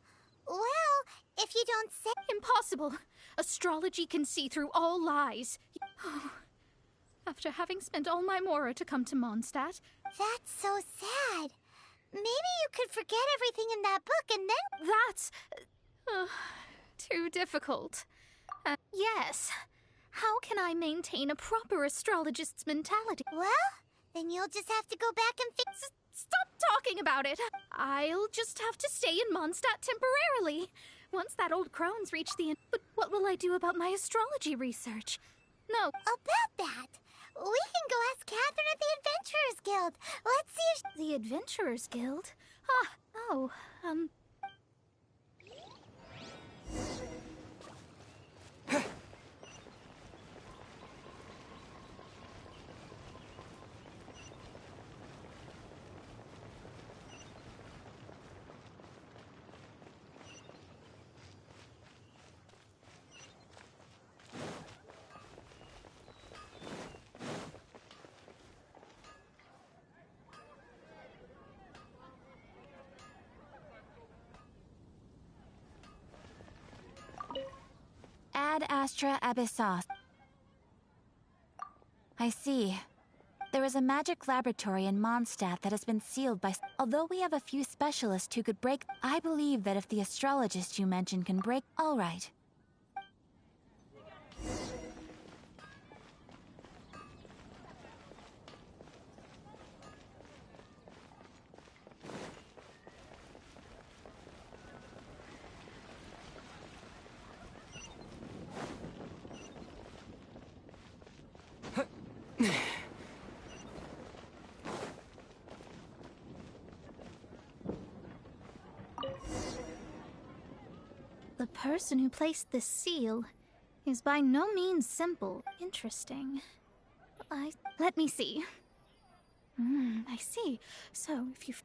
Well, if you don't say... Impossible. Astrology can see through all lies. After having spent all my mora to come to Mondstadt... That's so sad. Maybe you could forget everything in that book and then... That's... too difficult. Yes. How can I maintain a proper astrologist's mentality? Well, then you'll just have to go back and fix... Stop talking about it! I'll just have to stay in Mondstadt temporarily. Once that old crone's reached the end... But what will I do about my astrology research? No. About that, we can go ask Catherine at the Adventurers Guild. Let's see if... The Adventurers Guild? Ad Astra Abyssos. I see. There is a magic laboratory in Mondstadt that has been sealed by... Although we have a few specialists who could break... I believe that if the astrologist you mentioned can break... All right. The person who placed this seal is by no means simple. Interesting. Let me see. I see. So, if you...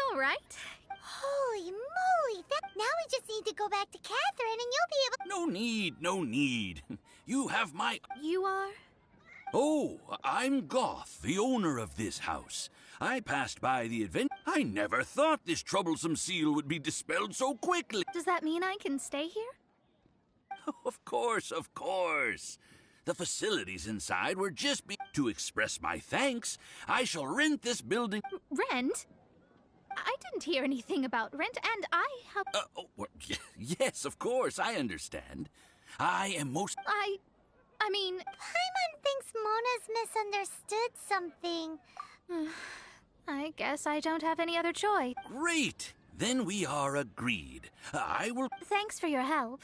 All right. Holy moly! Now we just need to go back to Catherine and you'll be able... No need. You have my... You are? Oh, I'm Goth, the owner of this house. I passed by the event. I never thought this troublesome seal would be dispelled so quickly. Does that mean I can stay here? Of course. The facilities inside were just to express my thanks. I shall rent this building. Rent? I didn't hear anything about rent, and I have... Yes, of course, I understand. I am most... I mean... Paimon thinks Mona's misunderstood something. I guess I don't have any other choice. Great! Then we are agreed. I will... Thanks for your help.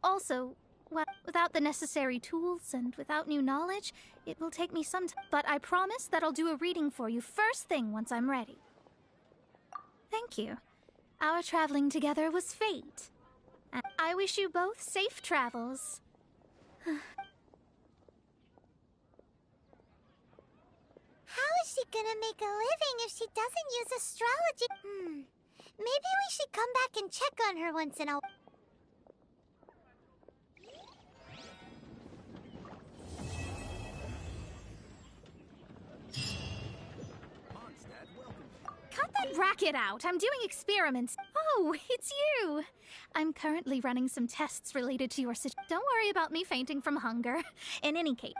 Also, well, without the necessary tools and without new knowledge, it will take me some time. But I promise that I'll do a reading for you first thing once I'm ready. Thank you. Our traveling together was fate. And I wish you both safe travels. How is she gonna make a living if she doesn't use astrology? Maybe we should come back and check on her once in a while. Cut that racket out! I'm doing experiments. Oh, it's you! I'm currently running some tests related to your situation. Don't worry about me fainting from hunger. In any case...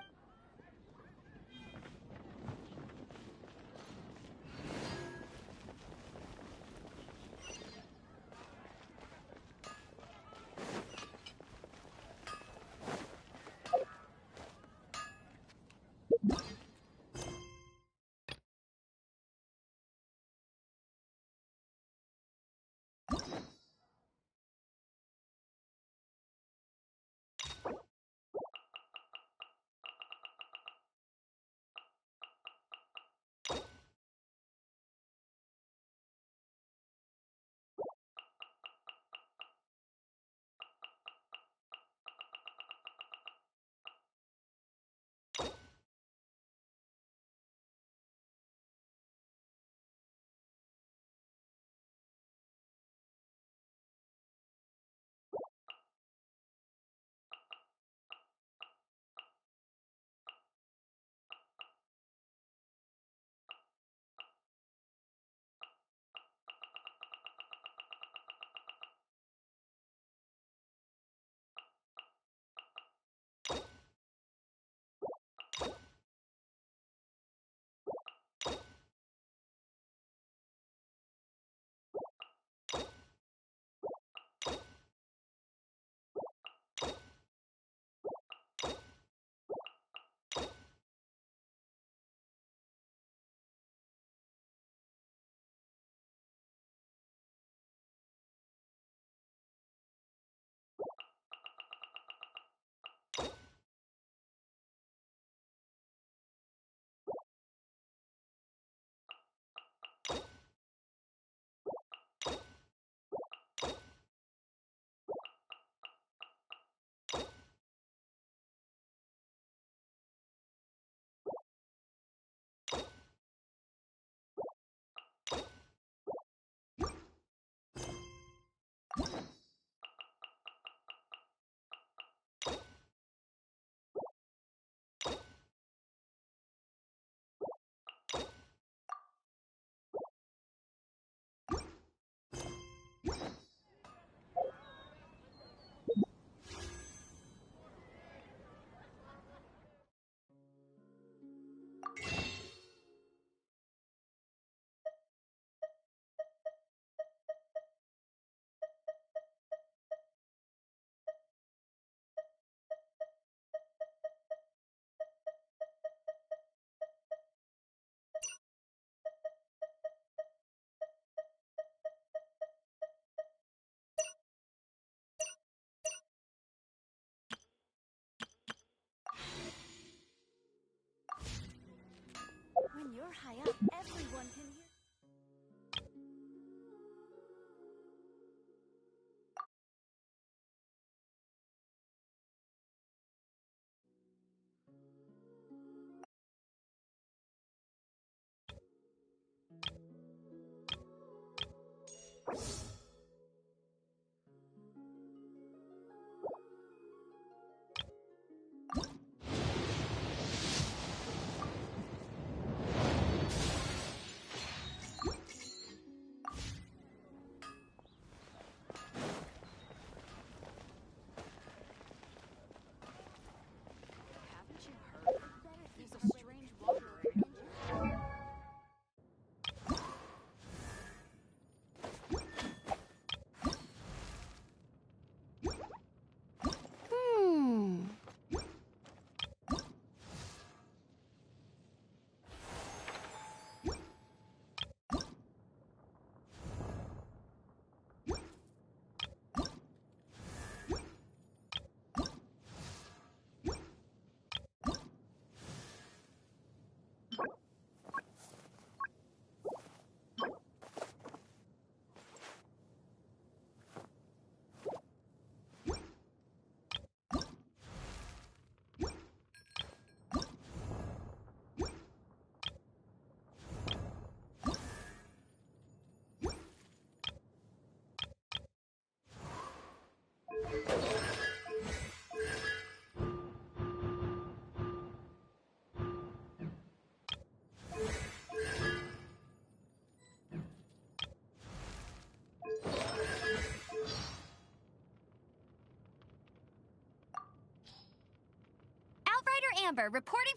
Outrider Amber reporting.